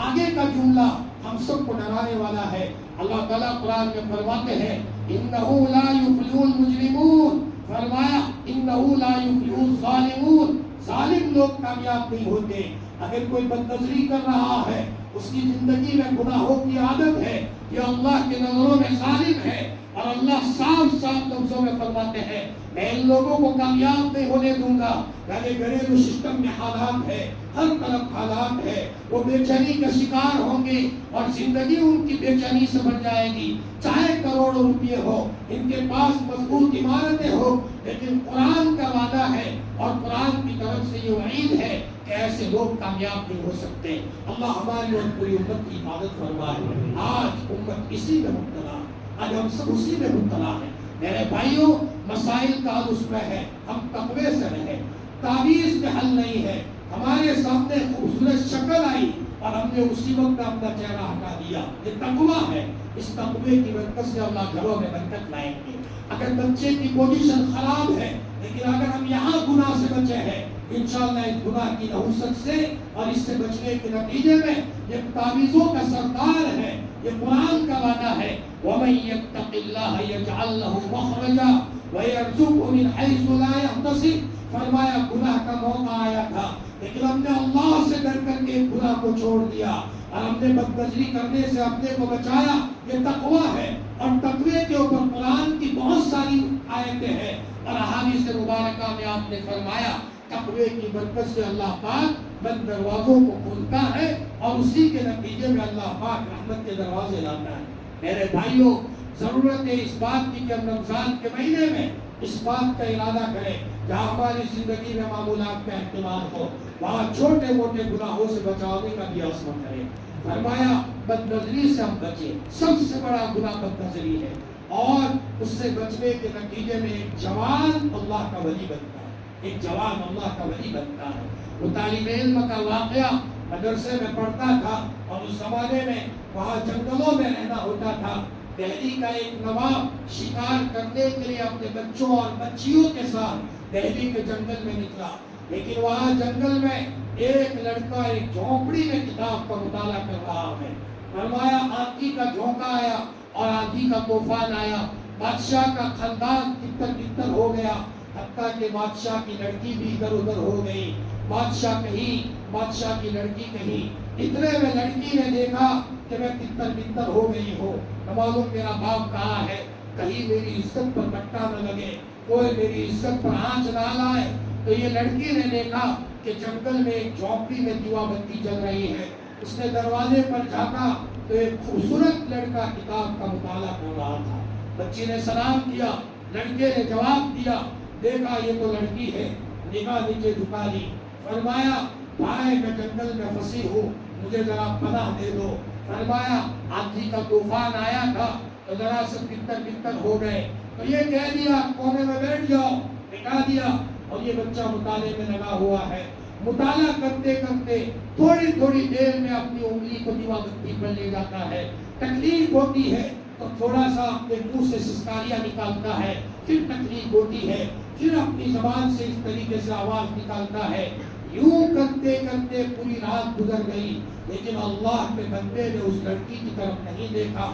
آگے کا جملہ ہم سب کو ڈرانے والا ہے۔ اللہ تعالیٰ قرآن میں فرماتے ہیں انہو لا یفلح المجرمون، فرمایا انہو لا یفلح الظالمون، ظالم لوگ کامیاب نہیں ہوتے۔ اگر کوئی بدنظری کر رہا ہے، اس کی زندگی میں گناہوں کی عادت ہے، یہ اللہ کی نظروں میں ظالم ہے، اور اللہ صاف صاف لفظوں میں فرماتے ہیں میں ان لوگوں کو کامیاب نہیں ہونے دوں گا۔ یعنی گھریلو سسٹم میں حالات ہے، ہر طرف حالات ہے، وہ بے چینی کا شکار ہوں گے اور زندگی ان کی بے چینی سے بن جائے گی، چاہے کروڑوں روپے ہو، ان کے پاس مضبوط عمارتیں ہو، لیکن قرآن کا وعدہ ہے اور قرآن کی طرف سے یہ وعید ہے کہ ایسے لوگ کامیاب نہیں ہو سکتے۔ اللہ ہماری اور پوری امت کی حفاظت فرمائے۔ آج امت اسی میں مبتلا ہے، آج ہم سب اسی میں مبتلا ہیں۔ میرے بھائیوں، مسائل کا حل اس میں ہے، ہم تقوی سے رہیں، تعویذ میں حل نہیں ہے۔ ہمارے سامنے خوبصورت شکل آئی اور ہم نے اسی وقت اپنا چہرہ ہٹا دیا، یہ تقوی ہے۔ اس تقوی کی برکت سے اللہ گھروں میں برکت لائیں گے۔ اگر بچے کی پوزیشن خراب ہے، لیکن اگر ہم یہاں گناہ سے بچے ہیں، انشاءاللہ اس گناہ کی نحوست سے اور اس سے بچنے کے نتیجے میں یہ تعویذوں کا سردار ہے، یہ قرآن کا وعدہ ہے وَمَن يَتَّقِ اللَّهَ يَجْعَل لَّهُ مَخْرَجًا وَيَرْزُقْهُ مِنْ حَيْثُ لَا يَحْتَسِبُ۔ فرمایا گناہ کا موقع آیا تھا، لیکن ہم نے اللہ سے ڈر کر کے گناہ کو چھوڑ دیا اور ہم نے بدنظری کرنے سے اپنے کو بچایا۔ یہ تقوی ہے، اور تقوی کے اوپر قرآن کی بہت ساری آیتیں ہیں اور احادیث مبارکہ میں آپ نے فرمایا تقوی کی برکت سے اللہ پاک بند دروازوں کو کھولتا ہے اور اسی کے نتیجے میں اللہ پاک رحمت کے دروازے لاتا ہے۔ میرے بھائیوں، ضرورت ہے اس بات کی کہ ہم رمضان کے مہینے میں اس بات کا ارادہ کریں جہاں ہماری زندگی میں معمولات کا اہتمام ہو وہاں چھوٹے موٹے گناہوں سے بچانے کا بھی عزم کریں۔ فرمایا بد نظری سے ہم بچیں، سب سے بڑا گناہ بد نظری ہے، اور اس سے بچنے کے نتیجے میں ایک جوان اللہ کا ولی بنتا ہے، ایک جوان اللہ کا ولی بنتا ہے۔ وہ طالب علم کا واقعہ مدرسے میں پڑھتا تھا، اور اس زمانے میں وہاں جنگلوں میں رہنا ہوتا تھا۔ دہلی کا ایک نواب شکار کرنے کے لیے اپنے بچوں اور بچیوں کے ساتھ دہلی کے جنگل میں نکلا، لیکن وہاں جنگل میں ایک لڑکا ایک جھونپڑی میں کتاب کا مطالعہ کر رہا ہے۔ فرمایا آندھی کا جھونکا آیا اور آندھی کا طوفان آیا، بادشاہ کا خاندان تتر بتر ہو گیا، حتیٰ کہ بادشاہ کی لڑکی بھی ادھر ادھر ہو گئی، بادشاہ کہیں بادشاہ کی لڑکی کہیں۔ اتنے میں لڑکی نے دیکھا کہ میں تتر بتر ہو گئی ہوں، نہ معلوم میرا باپ کہاں ہے، کہیں میری عزت پر بٹا نہ لگے، کوئی میری عزت پر آنچ نہ لائے۔ تو یہ لڑکی نے دیکھا کہ جنگل میں ایک جھونپڑی میں دیوا بتی جل رہی ہے، اس نے دروازے پر جھانکا تو ایک خوبصورت لڑکا کتاب کا مطالعہ کر رہا تھا۔ بچی نے سلام کیا، لڑکے نے جواب دیا، دیکھا یہ تو لڑکی ہے، نگاہ نیچے جھکا لی۔ فرمایا بھائی میں جنگل میں پھنسی ہوں، مجھے ذرا پناہ دے دو۔ فرمایا آندھی کا طوفان آیا تھا تو ذرا سے بتر بتر ہو گئے، تو یہ کہہ دیا کونے میں بیٹھ جاؤ، بٹھا دیا، اور یہ بچہ مطالعے میں لگا ہوا ہے۔ مطالعہ کرتے کرتے تھوڑی تھوڑی دیر میں اپنی انگلی کو دیوا بتی پر لے جاتا ہے، تکلیف ہوتی ہے تو تھوڑا سا اپنے منہ سے سسکاریاں نکالتا ہے، پھر تکلیف ہوتی ہے، پھر اپنی زبان سے اس طریقے سے آواز نکالتا ہے۔ یوں کرتے کرتے پوری رات گزر گئی، لیکن اللہ کے بندے نے اس لڑکی کی طرف نہیں دیکھا۔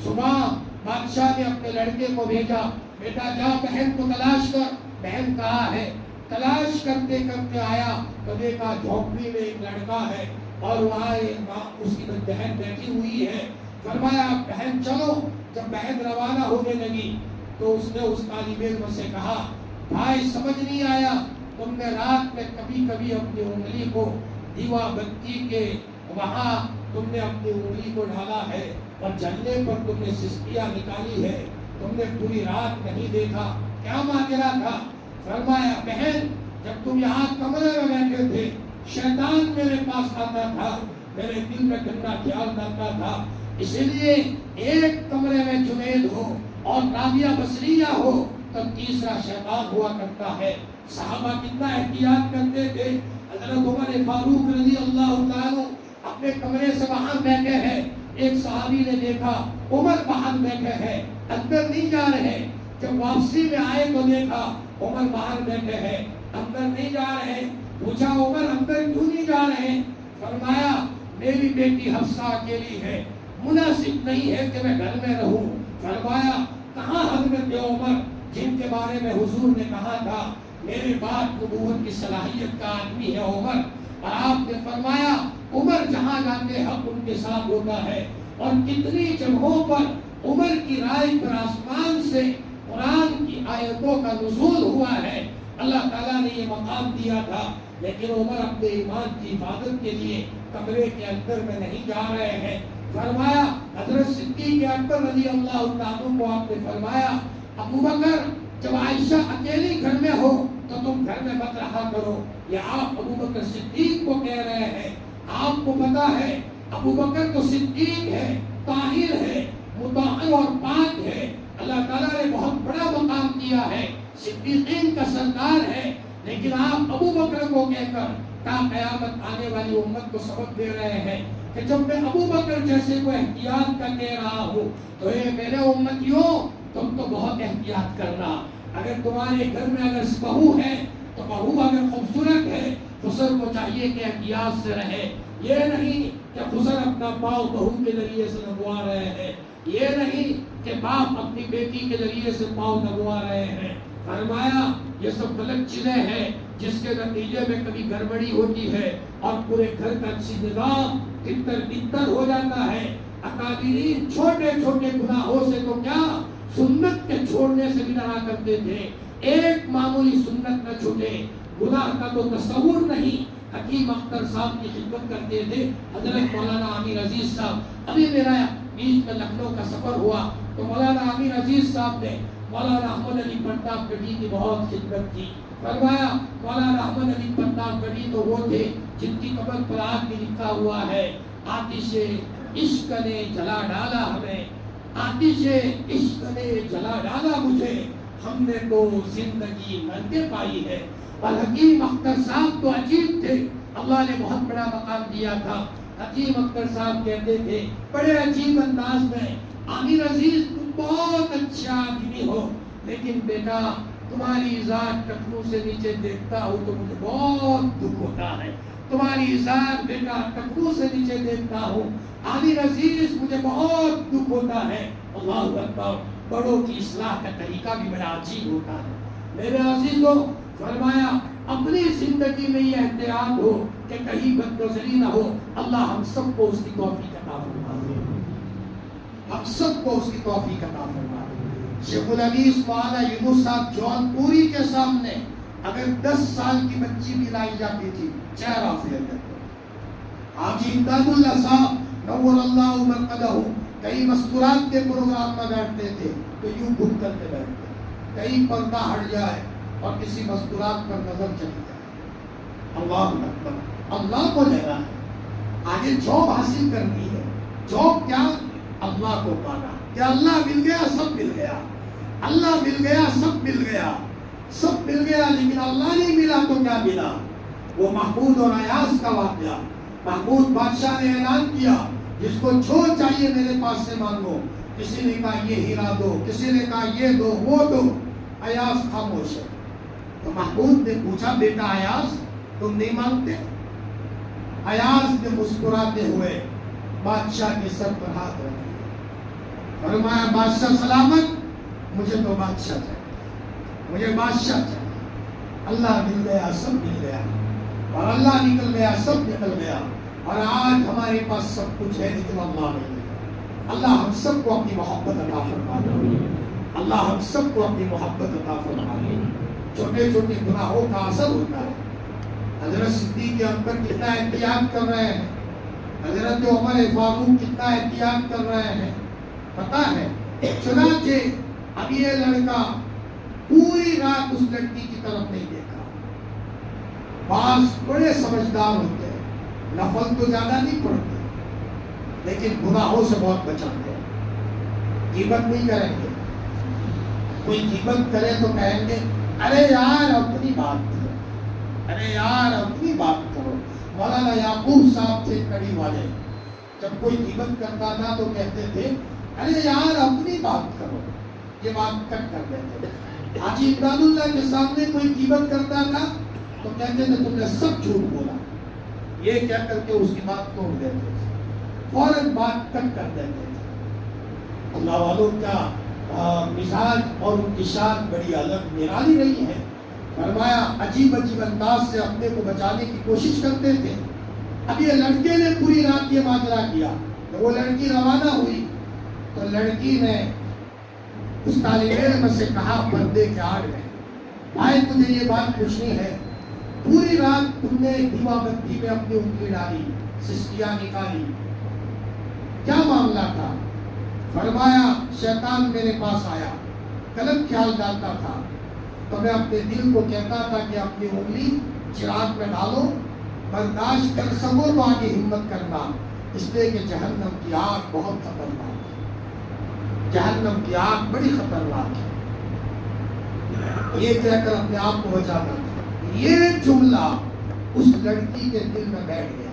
صبح بادشاہ نے اپنے لڑکے کو بھیجا، بیٹا جا بہن کو تلاش کر، بہن کہاں ہے؟ تلاش کرتے کرتے آیا تو دیکھا جھونپڑی میں ایک لڑکا ہے اور وہاں اس کی بہن بیٹھی ہوئی ہے۔ فرمایا بہن چلو۔ جب بہن روانہ ہونے لگی تو اس نے اس طالب علم سے کہا بھائی سمجھ نہیں آیا، تم نے رات میں کبھی کبھی اپنی انگلی کو دیوا بتی کے وہاں تم نے اپنی انگلی کو ڈالا ہے اور جلنے پر تم نے سسکیاں نکالی ہے، تم نے پوری رات نہیں دیکھا، کیا ماجرا تھا؟ فرمایا بہن جب تم یہاں کمرے میں بیٹھے تھے شیطان میرے پاس آتا تھا، میرے دل میں گندا خیال کرتا تھا، اسی لیے ایک کمرے میں جنید ہو اور رابعہ بصریہ ہو تو تیسرا شیطان ہوا کرتا ہے۔ صحابہ کتنا احتیاط کرتے تھے۔ حضرت عمر فاروق رضی اللہ تعالیٰ اپنے کمرے سے باہر بیٹھے ہیں، ایک صحابی نے دیکھا عمر باہر بیٹھے ہیں، اندر نہیں جا رہے۔ جب واپسی میں آئے تو دیکھا عمر باہر بیٹھے ہیں، اندر نہیں جا رہے۔ پوچھا عمر اندر کیوں نہیں جا رہے؟ فرمایا میری بیٹی حفصہ اکیلی ہے، مناسب نہیں ہے کہ میں گھر میں رہوں۔ فرمایا کہاں حضرت عمر جن کے بارے میں حضور نے کہا تھا میرے بعد نبوت کی صلاحیت کا آدمی ہے عمر، اور آپ نے فرمایا عمر جہاں جاتے حق ان کے ساتھ ہوتا ہے۔ اور کتنی جگہوں پر عمر کی رائے پر آسمان سے قرآن کی آیتوں کا نزول ہوا ہے۔ اللہ تعالیٰ نے یہ مقام دیا تھا، لیکن عمر اپنے ایمان کی حفاظت کے لیے کمرے کے اندر میں نہیں جا رہے ہیں۔ فرمایا حضرت صدیق اکبر رضی اللہ تعالیٰ کو آپ نے فرمایا ابو بکر جب عائشہ اکیلی گھر میں ہو تو تم گھر میں مت رہا کرو۔ یہ آپ ابو بکر صدیق کو کہہ رہے ہیں۔ آپ کو پتا ہے ابو بکر تو صدیق ہے، طاہر ہے، مطہر اور پاک ہے، اللہ تعالیٰ نے بہت بڑا مقام دیا ہے، صدیقین کا سردار ہے، لیکن آپ ابو بکر کو کہہ کر تا قیامت آنے والی امت کو سبق دے رہے ہیں کہ جب میں ابو بکر جیسے کو احتیاط کا کہہ رہا ہوں تو اے میرے امتیوں تم تو بہت احتیاط کرنا۔ اگر تمہارے گھر میں اگر بہو ہے تو بہو اگر خوبصورت ہے خسر کو چاہیے کہ احتیاط سے رہے۔ یہ نہیں کہ خسر اپنا پاؤں بہو کے ذریعے سے دبوا رہے ہیں، یہ نہیں کہ باپ اپنی بیٹی کے ذریعے سے پاؤں دبوا رہے ہیں۔ فرمایا یہ سب غلط چیزیں ہیں جس کے نتیجے میں کبھی گڑبڑی ہوتی ہے اور پورے گھر کا اچھی نظام تتر بتر ہو جاتا ہے۔ اکابرین چھوٹے چھوٹے گناہوں سے تو کیا سنت کے چھوڑنے سے بھی ڈرا کرتے تھے، ایک معمولی سنت نہ چھوٹے، گناہ کا تو تصور نہیں۔ حکیم اختر صاحب کی خدمت کرتے تھے حضرت مولانا امیر عزیز صاحب۔ ابھی میرا بیچ میں لکھنؤ کا سفر ہوا تو مولانا امیر عزیز صاحب نے مولانا احمد علی پرتاپ گڑھی کی بہت خدمت کی. فرمایا مولانا احمد علی پرتاپ گڑھی تو وہ تھے جن کی قبر پر آج بھی لکھا ہوا ہے آتش عشق نے جلا ڈالا ہمیں, آتش عشق نے جلا ڈالا مجھے, ہم نے تو زندگی مرتے پائی ہے. اور حکیم اختر صاحب تو عجیب تھے, اللہ نے بہت بڑا مقام دیا تھا. حکیم اختر صاحب کہتے تھے بڑے عجیب انداز میں, عامر عزیز تم بہت اچھا آدمی ہو, لیکن بیٹا تمہاری ذات ٹخنوں سے نیچے دیکھتا ہوں تو مجھے بہت دکھ ہوتا ہے. تمہاری ذات بیٹا ٹخنوں سے نیچے دیکھتا ہوں عامر عزیز مجھے بہت دکھ ہوتا ہے. اللہ اکبر, بڑوں کی اصلاح کا طریقہ بھی بڑا عجیب ہوتا ہے. میرے عزیزوں, فرمایا اپنی زندگی میں یہ احتیاط ہو کہ کہیں بدگزری نہ ہو. اللہ ہم سب کو اس کی توفیق عطا فرمائے, ہم سب کو اس کی توفیق عطا فرمائے. شیخ الحدیث مولانا یونس صاحب جون پوری کے سامنے اگر 10 سال کی بچی بھی لائی جاتی تھی چہرہ پھیر دیتے. حاجی امداد اللہ صاحب نور اللہ مرقدہ کئی مستورات کے پروگرام میں بیٹھتے تھے تو یوں گھوم کر کے بیٹھتے, کہیں پردہ ہٹ جائے اور کسی مستورات پر نظر چلی جائے. اللہ اکبر, اللہ کو لینا ہے, آگے جاب حاصل کرنی ہے. جاب کیا؟ اللہ کو پانا. کہ اللہ مل گیا سب مل گیا, اللہ مل گیا سب مل گیا, سب مل گیا, لیکن اللہ نہیں ملا تو کیا ملا؟ وہ محمود اور ایاز کا واقعہ. محمود بادشاہ نے اعلان کیا جس کو جو چاہیے میرے پاس سے مانگو. کسی نے کہا یہ ہیرا دو, کسی نے کہا یہ دو وہ دو. ایاز خاموش ہے. تو محمود نے پوچھا بیٹا ایاز تم نہیں مانگتے؟ ایاز نے مسکراتے ہوئے بادشاہ کے سر پر ہاتھ رکھ دیا. فرمایا بادشاہ سلامت, مجھے تو بادشاہ چاہیے, مجھے بادشاہ چاہیے. اللہ مل گیا سب مل گیا, اور اللہ نکل گیا سب نکل گیا, اور آج ہمارے پاس سب کچھ ہے لیکن اللہ نہیں ہے. اللہ ہم سب کو اپنی محبت عطا فرمائے, اللہ ہم سب کو اپنی محبت عطا فرمائے. چھوٹے چھوٹے گناہوں کا اثر ہوتا ہے. حضرت صدیق اکبر کتنا احتیاط کر رہے ہیں, حضرت عمر فاروق کتنا احتیاط کر رہے ہیں پتا ہے. چنانچہ اب یہ لڑکا پوری رات اس لڑکی کی طرف نہیں دیکھا. بعض بڑے سمجھدار ہوتے ہیں, نفل تو زیادہ نہیں پڑھتے لیکن گناہوں سے بہت بچاتے ہیں. غیبت نہیں کریں گے, کوئی غیبت کرے تو کہیں گے ارے یار اپنی بات کرو, ارے یار اپنی بات کرو. مولانا یعقوب صاحب تھے کڑی والے, جب کوئی غیبت کرتا تھا تو کہتے تھے ارے یار اپنی بات کرو, یہ بات کٹ کر دیتے. حاجی امداد اللہ کے سامنے کوئی غیبت کرتا تھا تو کہتے تھے تم نے سب جھوٹ بولا, یہ کہہ کر کے اس کی بات توڑ دیتے تھے, فوراً بات کٹ کر دیتے تھے. اللہ والوں کا مزاج اور ان کی شان بڑی الگ نرالی رہی ہے. فرمایا عجیب عجیب انداز سے اپنے کو بچانے کی کوشش کرتے تھے. اب یہ لڑکے نے پوری رات یہ ماجرا کیا. تو وہ لڑکی روانہ ہوئی تو لڑکی نے اس طالب علم سے کہا پردے کے آڑ میں, بھائی مجھے یہ بات پوچھنی ہے, پوری رات تم نے دیوا بتی میں اپنی انگلی ڈالی, سسکیاں نکالی, کیا معاملہ تھا؟ فرمایا شیطان میرے پاس آیا, غلط خیال ڈالتا تھا تو میں اپنے دل کو کہتا تھا کہ اپنی انگلی چراغ میں ڈالو, برداشت کر سکو تو آگے ہمت کرنا, اس لیے کہ جہنم کی آگ بہت خطرناک ہے, جہنم کی آگ بڑی خطرناک ہے. یہ کہہ کر اپنے آپ کو بچاتا تھا. یہ جملہ اس لڑکی کے دل میں بیٹھ گیا.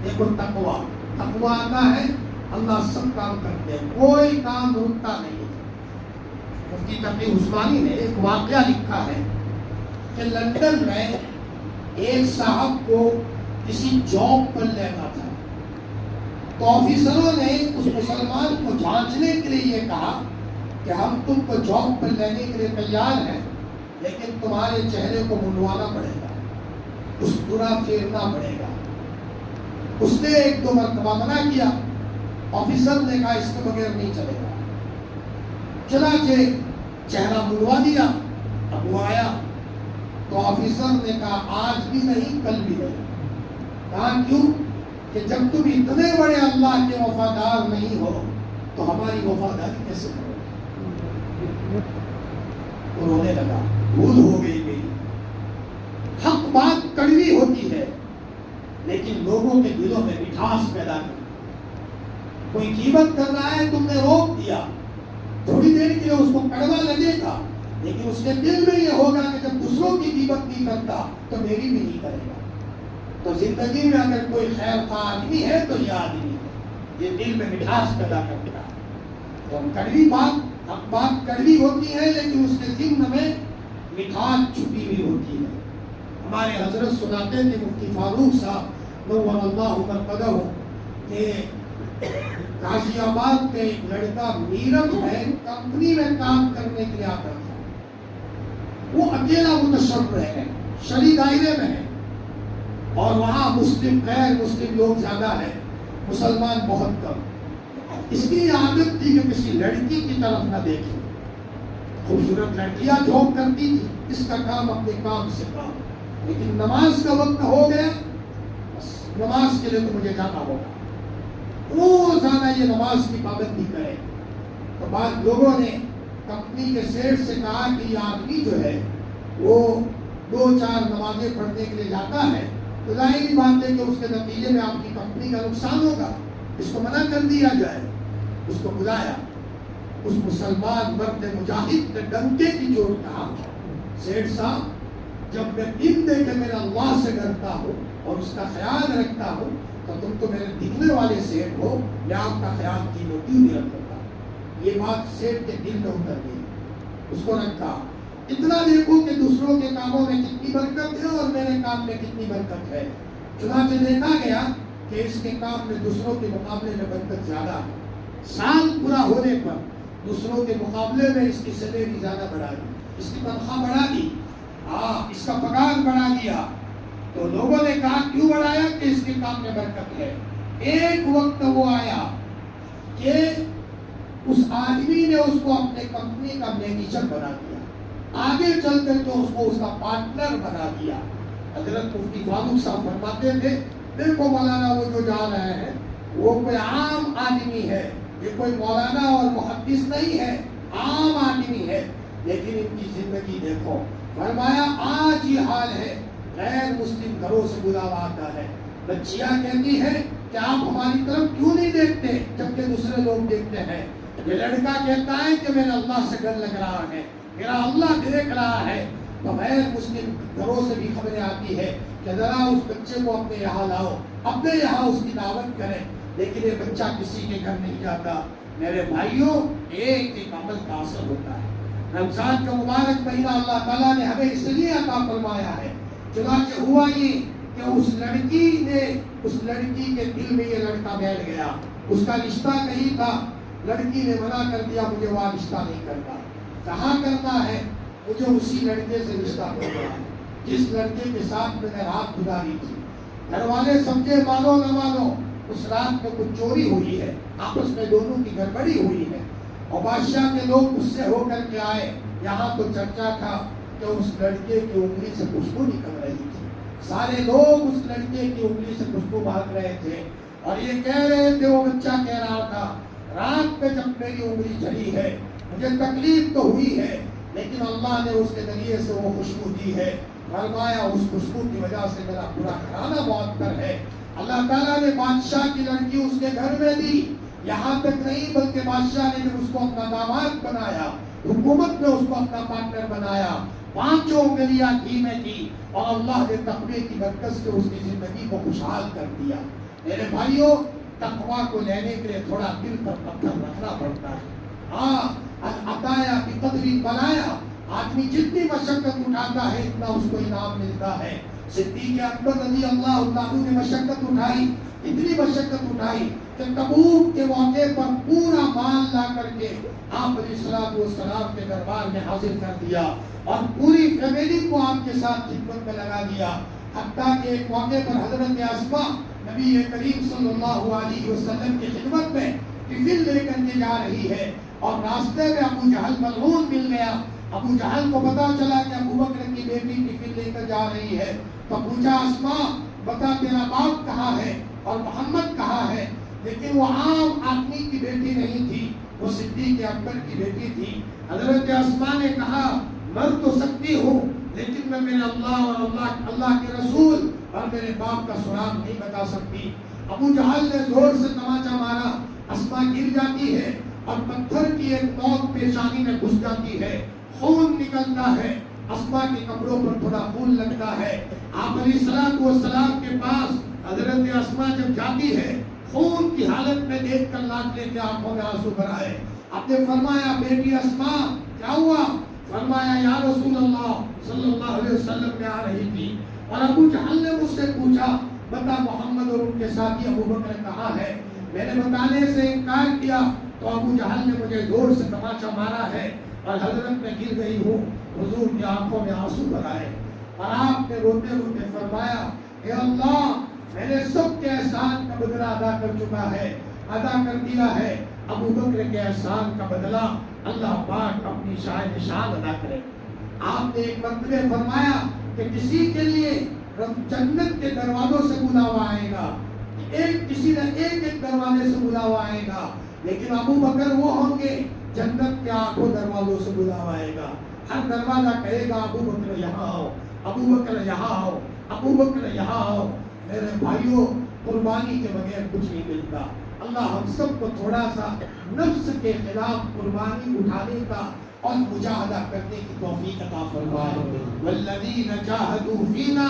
دیکھو تقویٰ, تقویٰ آتا ہے اللہ سب کام کرتے ہیں, کوئی کام رکتا نہیں. مفتی تقی عثمانی نے ایک واقعہ لکھا ہے کہ لندن میں ایک صاحب کو کسی جاب پر لینا تھا, تو آفیسروں نے اس مسلمان کو جانچنے کے لیے یہ کہا کہ ہم تم کو جاب پر لینے کے لیے تیار ہیں, لیکن تمہارے چہرے کو منڈوانا پڑے گا, مسکرا پھیرنا پڑے گا. اس نے 1-2 مرتبہ منع کیا. آفیسر نے کہا اس کے بغیر نہیں چلے گا. چنانچہ چہرہ منڈوا دیا. اب وہ آیا تو آفیسر نے کہا آج بھی نہیں کل بھی نہیں. کہا کیوں؟ کہ جب تم اتنے بڑے اللہ کے وفادار نہیں ہو تو ہماری وفاداری کیسے کرو؟ تو رونے لگا، بھول ہو گئی میری۔ حق بات کڑوی ہوتی ہے لیکن لوگوں کے دلوں میں مٹھاس پیدا کرتی۔ کوئی غیبت کر رہا ہے، تم نے روک دیا، تھوڑی دیر کے لیے اس کو کڑوا لگے گا لیکن اس کے دل میں یہ ہوگا کہ جب دوسروں کی غیبت نہیں کرتا تو میری بھی نہیں کرے گا۔ تو زندگی میں اگر کوئی خیر خواہ آدمی ہے تو یہ آدمی ہے، یہ دل میں مٹھاس پیدا کرتا ہے۔ تو کڑوی بات کڑوی ہوتی ہے لیکن اس کے ذمن میں مٹھاس چھپی ہوئی ہوتی ہے۔ ہمارے حضرت سناتے تھے مفتی فاروق صاحب نور اللہ مرقدہ کہ غازی آباد میں ایک لڑکا میرٹھ میں کمپنی میں کام کرنے کے لیے آتا تھا۔ وہ اکیلا متصور ہے، شرعی دائرے میں ہے اور وہاں مسلم غیر مسلم لوگ زیادہ ہیں، مسلمان بہت کم۔ اس کی عادت تھی کہ کسی لڑکی کی طرف نہ دیکھے، خوبصورت لڑکیاں جھونک کرتی تھی، اس کا کام اپنے کام سے کام، لیکن نماز کا وقت ہو گیا، بس نماز کے لیے تو مجھے جانا ہوگا، روزانہ یہ نماز کی پابندی کرے۔ تو بعض لوگوں نے کمپنی کے سیٹ سے کہا کہ یہ آدمی جو ہے وہ 2-4 نمازیں پڑھنے کے لیے جاتا ہے تو ظاہری بات ہے کہ اس کے نتیجے میں آپ کی کمپنی کا نقصان ہوگا، اس کو منع کر دیا جائے۔ اس کو بلایا، اس مسلمان مرد مجاہد نے ڈنکے کی چوٹ کہا، سیٹ صاحب جب میں دن دے کے میرے اللہ سے ڈرتا ہوں اور اس کا خیال رکھتا ہوں تو تم تو میرے دکھنے والے سیٹ ہو، میں آپ کا خیال کیوں نہیں رکھتا۔ یہ بات سیٹ کے دل میں اتر گئی، اس کو رکھا، اتنا دیکھو کہ دوسروں کے کاموں میں کتنی برکت ہے اور میرے کام میں کتنی برکت ہے۔ چنانچہ دیکھا گیا کہ اس کے کام میں دوسروں کے مقابلے میں برکت زیادہ ہے۔ سال پورا ہونے پر دوسروں کے مقابلے میں اس کی سیلری زیادہ بڑھا دی، اس کی تنخواہ بڑھا دی، اس کا پگار بڑھا دیا۔ تو لوگوں نے کہا کیوں بڑھایا؟ کہ اس کے کام میں برکت ہے۔ ایک وقت وہ آیا کہ اس آدمی نے اس کو اپنے کمپنی کا مینیجر بنا دیا، آگے چل کر کے اس کو اس کا پارٹنر بنا دیا۔ حضرت مفتی فاروق صاحب فرماتے تھے دیکھو مولانا وہ جو جا رہے ہیں وہ کوئی عام آدمی ہے، یہ کوئی مولانا اور محدث نہیں ہے، عام آدمی ہے، لیکن ان کی زندگی دیکھو۔ فرمایا آج یہ حال ہے، غیر مسلم گھروں سے بلاوا آتا ہے، بچیاں کہتی ہیں کہ آپ ہماری طرف کیوں نہیں دیکھتے جبکہ دوسرے لوگ دیکھتے ہیں۔ یہ لڑکا کہتا ہے کہ میرا اللہ سے ڈر لگ رہا ہے، میرا اللہ دیکھ رہا ہے۔ تو غیر مسلم گھروں سے بھی خبریں آتی ہے کہ ذرا اس بچے کو اپنے یہاں لاؤ، اپنے یہاں اس کی دعوت کریں، لیکن یہ بچہ کسی کے گھر نہیں جاتا۔ میرے بھائیوں، ایک ایک عمل کا اثر ہوتا ہے۔ رمضان کا مبارک مہینہ اللہ تعالیٰ نے ہمیں اس لیے عطا فرمایا ہے، چنانچہ ہوا یہ کہ اس لڑکی کے دل میں یہ لڑکا بیٹھ گیا، اس کا رشتہ نہیں تھا، لڑکی نے منع کر دیا مجھے وہ رشتہ نہیں کرنا۔ کہاں کرنا ہے؟ مجھے اسی لڑکے سے رشتہ کرنا ہے جس لڑکے کے ساتھ میں نے رات گزاری تھی۔ گھر والے سمجھے مانو نہ مانو، اس رات میں کچھ چوری ہوئی ہے، آپس میں دونوں کی گڑبڑی ہوئی ہے، اور بادشاہ کے لوگ غصے ہو کر کے آئے۔ یہاں تو چرچا تھا کہ اس لڑکے کی انگلی سے خوشبو نکل رہی تھی، سارے لوگ اس لڑکے کی انگلی سے خوشبو بھاگ رہے تھے اور یہ کہہ رہے تھے، وہ بچہ کہہ رہا تھا رات میں جب میری انگلی جلی ہے مجھے تکلیف تو ہوئی ہے لیکن اللہ نے اس کے ذریعے سے وہ خوشبو دی ہے۔ فرمایا اس خوشبو کی وجہ سے میرا پورا گھرانہ معطر ہے۔ اللہ تعالیٰ نے بادشاہ کی لڑکی اس کے گھر میں دی، یہاں تک نہیں بلکہ بادشاہ نے جب اس کو اپنا داماد بنایا، حکومت نے اس کو اپنا پارٹنر بنایا، 5 انگلیاں گھی میں کی اور اللہ نے تقوی کی برکت سے اس کی زندگی کو خوشحال کر دیا۔ میرے بھائیوں، تقوی کو لینے کے لیے تھوڑا دل پر پتھر رکھنا پڑتا ہے۔ عطایا بقدری بنایا، آدمی جتنی مشقت اٹھاتا ہے اتنا اس کو انعام ملتا ہے۔ صدیق اکبر رضی اللہ عنہ نے مشقت اٹھائی، اتنی مشقت اٹھائی کہ تبوک کے موقع پر پورا مال لا کر کے آپ علیہ السلام کے دربار میں حاضر کر دیا اور پوری فیملی کو آپ کے ساتھ خدمت میں لگا دیا۔ حتیٰ کہ ایک موقع پر حضرت اسماء نبی کریم صلی اللہ علیہ وسلم کی خدمت میں ٹفن لے کر کے جا رہی ہے اور راستے میں ابو جہل ملعون مل گیا۔ ابو جہل کو پتا چلا کہ ابو بکر کی بیٹی ٹفن لے کر جا رہی ہے تو پوچھا اسماء بتا تیرا باپ کہاں ہے اور محمد کہاں ہے؟ لیکن وہ عام آدمی کی بیٹی نہیں تھی، وہ صدیق اکبر کی بیٹی تھی۔ حضرت اسماء نے کہا مر تو سکتی ہوں لیکن میں میرے اللہ اور اللہ کے رسول اور میرے باپ کا سراغ نہیں بتا سکتی۔ ابو جہل نے زور سے تماچا مارا، اسما گر جاتی ہے اور پتھر کی ایک نوک پیشانی میں گھس جاتی ہے، خون نکلتا ہے، اسما کے کپڑوں پر تھوڑا خون لگتا ہے۔ آپ علیہ الصلوۃ والسلام کے پاس حضرت اسما جب جاتی ہے، خون کی حالت میں دیکھ کر لاٹ لے کے آنکھوں میں آنسو بھر آئے۔ آپ نے فرمایا بیٹی اسما کیا ہوا؟ فرمایا یا رسول اللہ صلی اللہ علیہ وسلم میں آ رہی تھی اور ابو جہل نے مجھ سے پوچھا بتا محمد اور ان کے ساتھی ابو بکر کہاں ہے؟ میں نے بتانے سے انکار کیا تو ابو جہل نے مجھے زور سے تماچا مارا ہے اور حضرت میں گر گئی ہوں۔ حضور کی آنکھوں میں آنسو بھر آئے اور آپ نے روتے روتے فرمایا اے اللہ میں نے سب کے احسان کا بدلہ ادا کر چکا ہے، ادا کر دیا ہے، ابو بکر کے احسان کا بدلہ اللہ پاک اپنی شان ادا کرے۔ آپ نے ایک مرتبہ فرمایا کہ کسی کے لیے جنت کے دروازوں سے بلاوا آئے گا، کسی نے ایک دروازے سے بلاوا آئے گا، لیکن ابو بکر وہ ہوں گے جنت کے آٹھوں دروازوں سے بلاوا آئے گا۔ ہر دروازہ کہے گا ابو بکر یہاں آؤ، ابو بکر یہاں آؤ، ابو بکر یہاں آؤ۔ میرے بھائیوں قربانی کے بغیر کچھ نہیں ملتا۔ اللہ ہم سب کو تھوڑا سا نفس کے خلاف قربانی اٹھانے کا اور مجاہدہ کرنے کی توفیق عطا فرمائے۔ والذین جاہدوا فینا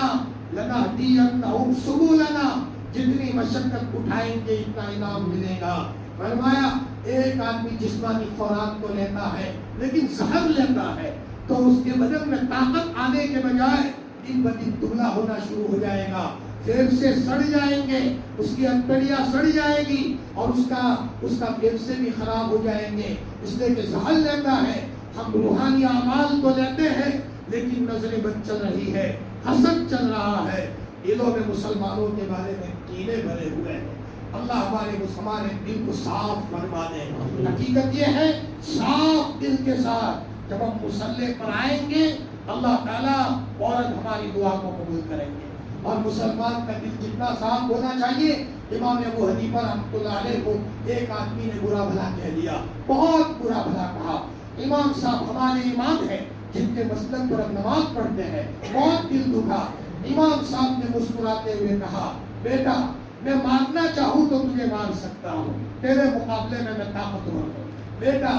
لنہدینہم سبلنا، جتنی مشقت اٹھائیں گے اتنا انعام ملے گا۔ فرمایا ایک آدمی جسمانی خوراک تو لیتا ہے لیکن زہر لیتا ہے تو اس کے بدن میں طاقت آنے کے بجائے دن بدن دبلا ہونا شروع ہو جائے گا، پھیپھڑے سڑ جائیں گے، اس کی انتڑیاں سڑ جائے گی اور اس کا پھیپھڑے بھی خراب ہو جائیں گے، اس لیے کہ زہر لیتا ہے۔ ہم روحانی اعمال تو لیتے ہیں لیکن نظر بد چل رہی ہے، حسد چل رہا ہے، دلوں میں مسلمانوں کے بارے میں کینے بھرے ہوئے ہیں۔ اللہ ہمارے دل کو صاف فرما دے۔ حقیقت یہ ہے صاف دل کے ساتھ جب ہم مصلی پر آئیں گے اللہ تعالیٰ فوراً ہماری دعا کو قبول کریں گے۔ اور مسلمان کا دل جتنا صاف ہونا چاہیے، امام ابو حنیفہ رحمۃ اللہ علیہ کو ایک آدمی نے برا بھلا کہہ دیا، بہت برا بھلا کہا۔ امام صاحب ہمارے امام ہیں جن کے مسلک پر ہم نماز پڑھتے ہیں، بہت دل دکھا۔ امام صاحب نے مسکراتے ہوئے کہا بیٹا میں مارنا چاہوں تو تجھے مار سکتا ہوں، تیرے مقابلے میں طاقتور ہوں۔ بیٹا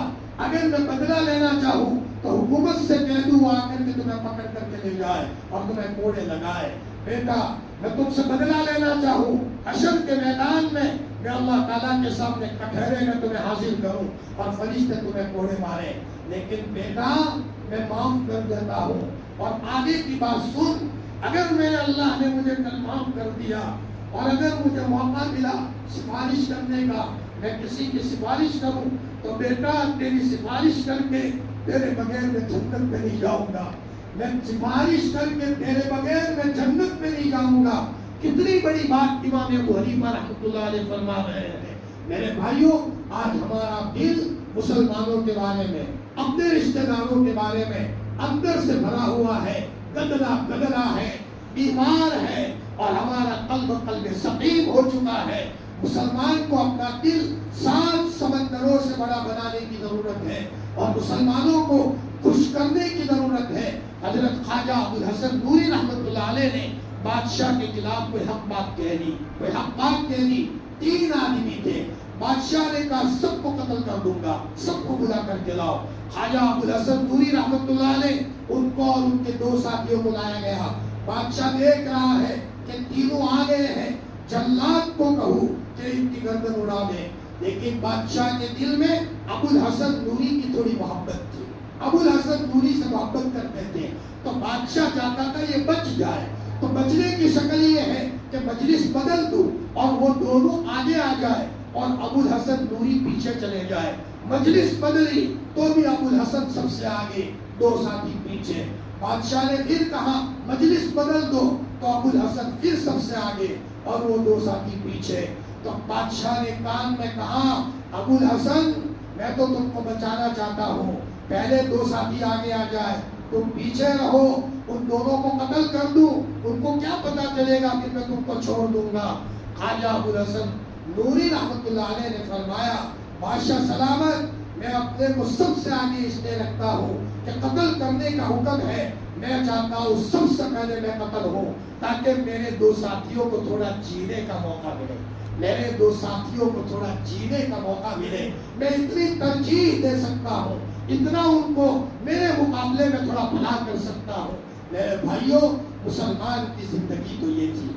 اگر میں بدلہ لینا چاہوں تو حکومت سے کہہ دوں آ کر کے تمہیں پکڑ کر کے لے جائے اور تمہیں کوڑے لگائے۔ بیٹا میں تم سے بدلہ لینا چاہوں حشر کے میدان میں اللہ تعالیٰ کے سامنے کٹہرے میں تمہیں حاضر کروں اور فرشتے تمہیں کوڑے مارے، لیکن بیٹا میں معاف کر دیتا ہوں۔ اور آگے کی بات سن، اگر میں اللہ نے مجھے کل معاف کر دیا اور اگر مجھے موقع ملا سفارش کرنے کا، میں کسی کی سفارش کروں تو بیٹا تیری سفارش کر کے تیرے بغیر میں جنت میں نہیں جاؤں گا، میں سفارش کر کے تیرے بغیر میں جنت میں نہیں جاؤں گا۔ کتنی بڑی بات امام ابو حنیفہ رحمۃ اللہ علیہ فرما رہے ہیں۔ میرے بھائیوں آج ہمارا دل مسلمانوں کے بارے میں، اپنے رشتہ داروں کے بارے میں اندر سے بھرا ہوا ہے، گدلا ہے، بیمار ہے اور ہمارا قلب سقیم ہو چکا ہے۔ مسلمان کو اپنا دل 7 سمندروں سے بڑا بنانے کی ضرورت ہے اور مسلمانوں کو خوش کرنے کی ضرورت ہے۔ حضرت خواجہ ابوالحسن نوری رحمۃ اللہ علیہ نے بادشاہ کے خلاف کوئی حق بات کہہ دی۔ 3 آدمی تھے، بادشاہ نے کہا سب کو قتل کر دوں گا، سب کو بلا کر کے لاؤ۔ خواجہ ابوالحسن نوری رحمۃ اللہ علیہ ان کو اور ان کے 2 ساتھیوں کو لایا گیا۔ بادشاہ دیکھ رہا ہے کہ تینوں آ گئے ہیں، جلاد کو کہوں کہ ان کی گردن اڑا دے، لیکن بادشاہ کے دل میں ابوالحسن نوری کی تھوڑی محبت تھی، ابوالحسن نوری سے محبت کرتے تھے، تو بادشاہ چاہتا تھا یہ بچ جائے۔ تو بچنے کی شکل یہ ہے کہ مجلس بدل دوں اور وہ دونوں آگے آ جائے اور ابوالحسن نوری پیچھے چلے جائے۔ مجلس بدلی تو بھی ابوالحسن سب سے آگے، 2 ساتھی پیچھے۔ بادشاہ نے پھر کہا مجلس بدل دو تو ابوالحسن پھر سب سے آگے اور وہ 2 ساتھی پیچھے۔ تو بادشاہ نے کان میں کہا ابوالحسن میں تو تم کو بچانا چاہتا ہوں، پہلے 2 ساتھی آگے آ جائے، تم پیچھے رہو، ان دونوں کو قتل کر دوں، ان کو کیا پتا چلے گا کہ میں تم کو چھوڑ دوں گا۔ خواجہ ابوالحسن نوری رحمۃ اللہ علیہ نے فرمایا بادشاہ سلامت، میں اپنے کو سب سے آگے اس لیے رکھتا ہوں کہ قتل کرنے کا حکم ہے، میں چاہتا ہوں سب سے پہلے میں قتل ہوں تاکہ میرے دو ساتھیوں کو تھوڑا جینے کا موقع ملے، میرے دو ساتھیوں کو تھوڑا جینے کا موقع ملے۔ میں اتنی ترجیح دے سکتا ہوں، اتنا ان کو میرے مقابلے میں تھوڑا بھلا کر سکتا ہوں۔ میرے بھائیوں، مسلمان کی زندگی تو یہ تھی۔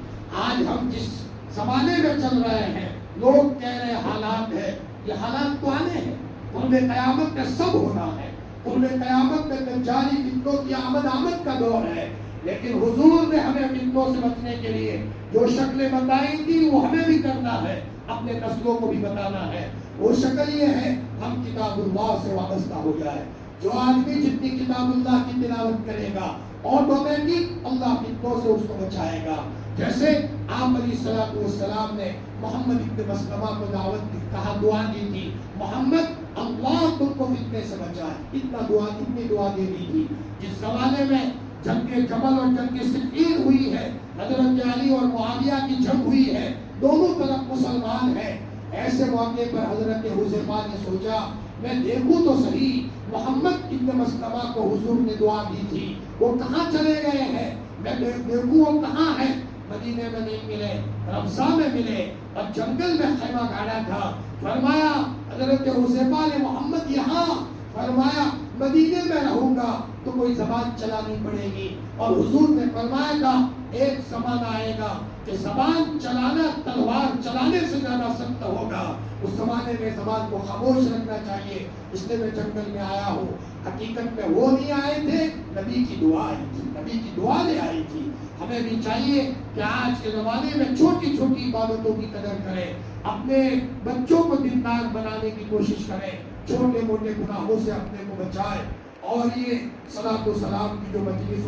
آج ہم جس زمانے میں چل رہے ہیں، لوگ کہہ رہے حالات ہے، یہ حالات تو آنے ہیں، قرب قیامت میں سب ہونا ہے، قرب قیامت میں دجالی فتنوں کی آمد کا دور ہے، لیکن حضور نے ہمیں فتنوں سے بچنے کے لیے جو شکلیں بتائی تھی وہ ہمیں بھی کرنا ہے، اپنے نسلوں کو بھی بتانا ہے۔ وہ شکل یہ ہے، ہم کتاب اللہ سے وابستہ ہو جائے۔ جو آدمی جتنی کتاب اللہ کی تلاوت کرے گا آٹومیٹک اللہ فتنوں سے اس کو بچائے گا۔ جیسے آپ علیہ السلام نے محمد ابن مسلمہ کو دعوت دی، کہا دعا دی تھی، محمد اللہ تم کو فتنے سے بچائے، اتنی دعا دے دی تھی۔ جس زمانے میں جنگ جمل اور جنگ صفین ہوئی ہے، حضرت علی اور معاویہ کی جنگ ہوئی ہے، دونوں طرف مسلمان ہیں، ایسے موقع پر حضرت حذیفہ نے سوچا میں دیکھوں تو صحیح محمد ابن مسلمہ کو حضور نے دعا دی تھی، وہ کہاں چلے گئے ہیں، میں دیکھوں وہ کہاں ہے۔ مدینے میں نہیں ملے، ربضہ میں ملے اور جنگل میں خیمہ گاڑا تھا۔ فرمایا حضرت حذیفہ نے محمد یہاں، فرمایا مدینے میں رہوں گا تو کوئی زبان چلانی پڑے گی، اور حضور نے فرمایا تھا ایک زمانہ آئے گا کہ زبان چلانا تلوار چلانے سے زیادہ سخت ہوگا، اس زمانے میں زبان کو خاموش رکھنا چاہیے۔ اس لیے میں جنگل میں آیا ہوں، حقیقت میں وہ نہیں آئے تھے، نبی کی دعا آئی تھی، نبی کی دعا لے آئی تھی۔ ہمیں بھی چاہیے کہ آج کے زمانے میں چھوٹی چھوٹی عبادتوں کی قدر کریں، اپنے بچوں کو دیندار بنانے کی کوشش کریں، چھوٹے موٹے گناہوں سے اپنے کو بچائیں۔ اور یہ صلاۃ و سلام کی جو مجلس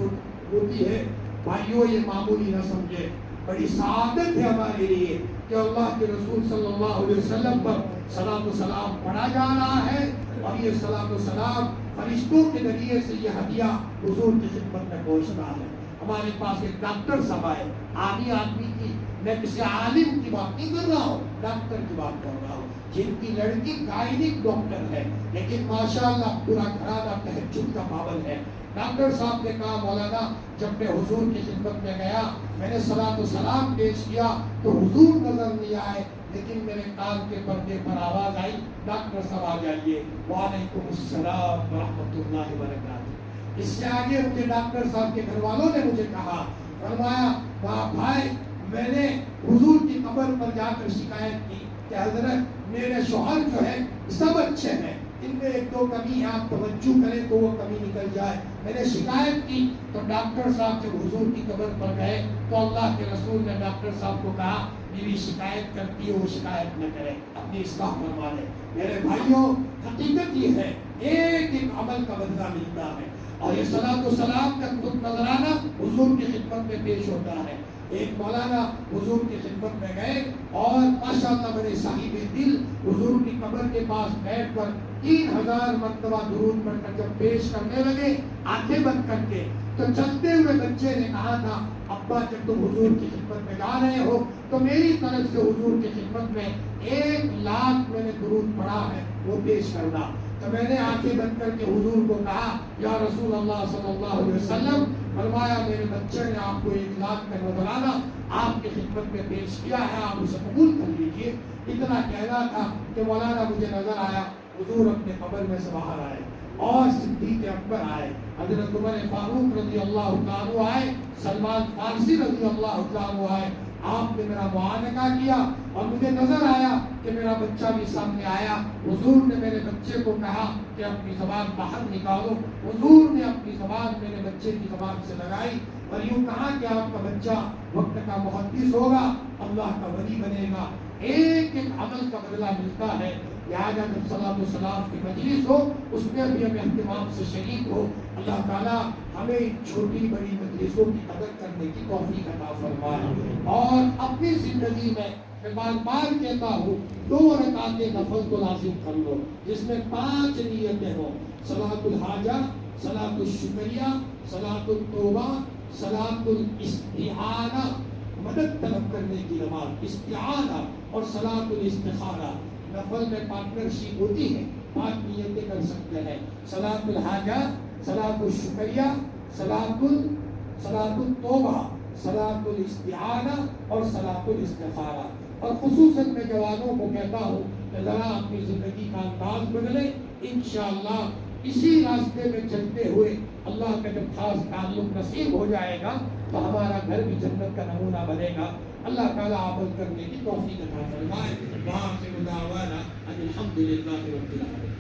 ہوتی ہے بھائیوں، یہ معمولی نہ سمجھے، بڑی سعادت ہے ہمارے لیے کہ اللہ کے رسول صلی اللہ علیہ وسلم پر صلاۃ و سلام پڑھا جا رہا ہے، اور یہ صلاۃ و سلام فرشتوں کے ذریعے سے یہ ہدیہ حضور کی خدمت میں پہنچتا ہے۔ ہمارے پاس ایک ڈاکٹر صاحب آئے، عامی آدمی کی، میں کسی عالم کی بات نہیں کر رہا ہوں، ڈاکٹر کی بات کر رہا ہوں، جن کی لڑکی گائنک ڈاکٹر ہے، لیکن ماشاءاللہ پورا گھرانہ تہجد کا پابند ہے۔ ڈاکٹر صاحب نے کہا مولانا جب میں حضور کی خدمت میں گیا، میں نے صلاۃ و سلام پیش کیا تو حضور نظر نہیں آئے، لیکن میرے کان کے پردے پر آواز آئی ڈاکٹر صاحب آ جائیے، وعلیکم السلام ورحمۃ اللہ وبرکاتہ۔ اس سے آگے مجھے ڈاکٹر صاحب کے گھر والوں نے مجھے کہا، فرمایا بھائی میں نے حضور کی قبر پر جا کر شکایت کی کہ حضرت میرے شوہر جو ہے سب اچھے ہیں، ان میں ایک دو کمی ہے، آپ توجہ کریں تو وہ کمی نکل جائے۔ میں نے شکایت کی تو ڈاکٹر صاحب جب حضور کی قبر پر گئے تو اللہ کے رسول نے ڈاکٹر صاحب کو کہا میری شکایت کرتی ہے وہ شکایت نہ کرے، اپنی اصلاح فرما لے۔ میرے بھائیوں، حقیقت یہ ہے ایک ایک عمل کا بدلہ ملتا ہے، اور یہ صلاۃ و سلام کا نظرانہ حضور کی خدمت میں پیش ہوتا ہے۔ ایک مولانا حضور کی خدمت میں گئے اور ماشاءاللہ میرے صاحب دل حضور کی قبر کے پاس بیٹھ کر 3000 مرتبہ درود پڑھ کر جب پیش کرنے لگے آنکھیں بند کر کے، تو چلتے ہوئے بچے نے کہا تھا ابا جب تم حضور کی خدمت میں جا رہے ہو تو میری طرف سے حضور کی خدمت میں 1,00,000 میں نے درود پڑھا ہے وہ پیش کرنا۔ تو میں نے آنکھیں بند کر کے حضور کو کہا یا رسول اللہ صلی اللہ علیہ وسلم، فرمایا میرے بچے نے آپ کو 1,00,000 کا نذرانہ آپ کی خدمت میں پیش کیا ہے، آپ اسے قبول کر لیجئے۔ اتنا کہنا تھا کہ مولانا مجھے نظر آیا حضور اپنے قبر میں سے باہر آئے اور صدیق اکبر آئے، حضرت عمر فاروق رضی اللہ عنہ آئے، سلمان فارسی رضی اللہ عنہ آئے۔ آپ نے میرا معانقہ کیا اور مجھے نظر آیا کہ میرا بچہ بھی سامنے آیا۔ حضور نے میرے بچے کو کہا کہ اپنی زبان باہر نکالو، حضور نے اپنی زبان میرے بچے کی زبان سے لگائی اور یوں کہا کہ آپ کا بچہ وقت کا محدث ہوگا، اللہ کا ولی بنے گا۔ ایک ایک عمل کا بدلہ ملتا ہے، لہٰذا جب صلاۃ و سلام کی مجلس ہو اس میں بھی ہمیں اہتمام سے شریک ہو۔ اللہ تعالیٰ ہمیں چھوٹی بڑی مجلسوں کی قدر کرنے کی توفیق عطا فرمائے، اور اپنی زندگی میں بار بار کہتا ہوں 2 رکعت نفل کو لازم کر لو جس میں 5 نیتیں ہوں، صلاۃ الحاجہ، صلاۃ الشکریہ، صلاۃ التوبہ، صلاۃ الاستعانہ، مدد طلب کرنے کی نماز استعانہ، اور صلاۃ الاستخارہ۔ نفل میں پارٹنرشپ ہوتی ہے، 5 نیتیں کر سکتے ہیں. صلاۃ الحاجات، صلاۃ الشکریہ، صلاۃ التوبہ، صلاۃ الاستعانہ اور صلاۃ الاستخارہ. اور خصوصاً میں جوانوں کو کہتا ہوں کہ ذرا اپنی زندگی کا انداز بدلے. انشاءاللہ اسی راستے میں چلتے ہوئے اللہ کا جب خاص تعلق نصیب ہو جائے گا تو ہمارا گھر بھی جنت کا نمونہ بنے گا. اللہ تعالیٰ عمل کرنے کی توفیق عطا فرمائے. وآخر دعوانا ان الحمد للہ رب العالمین.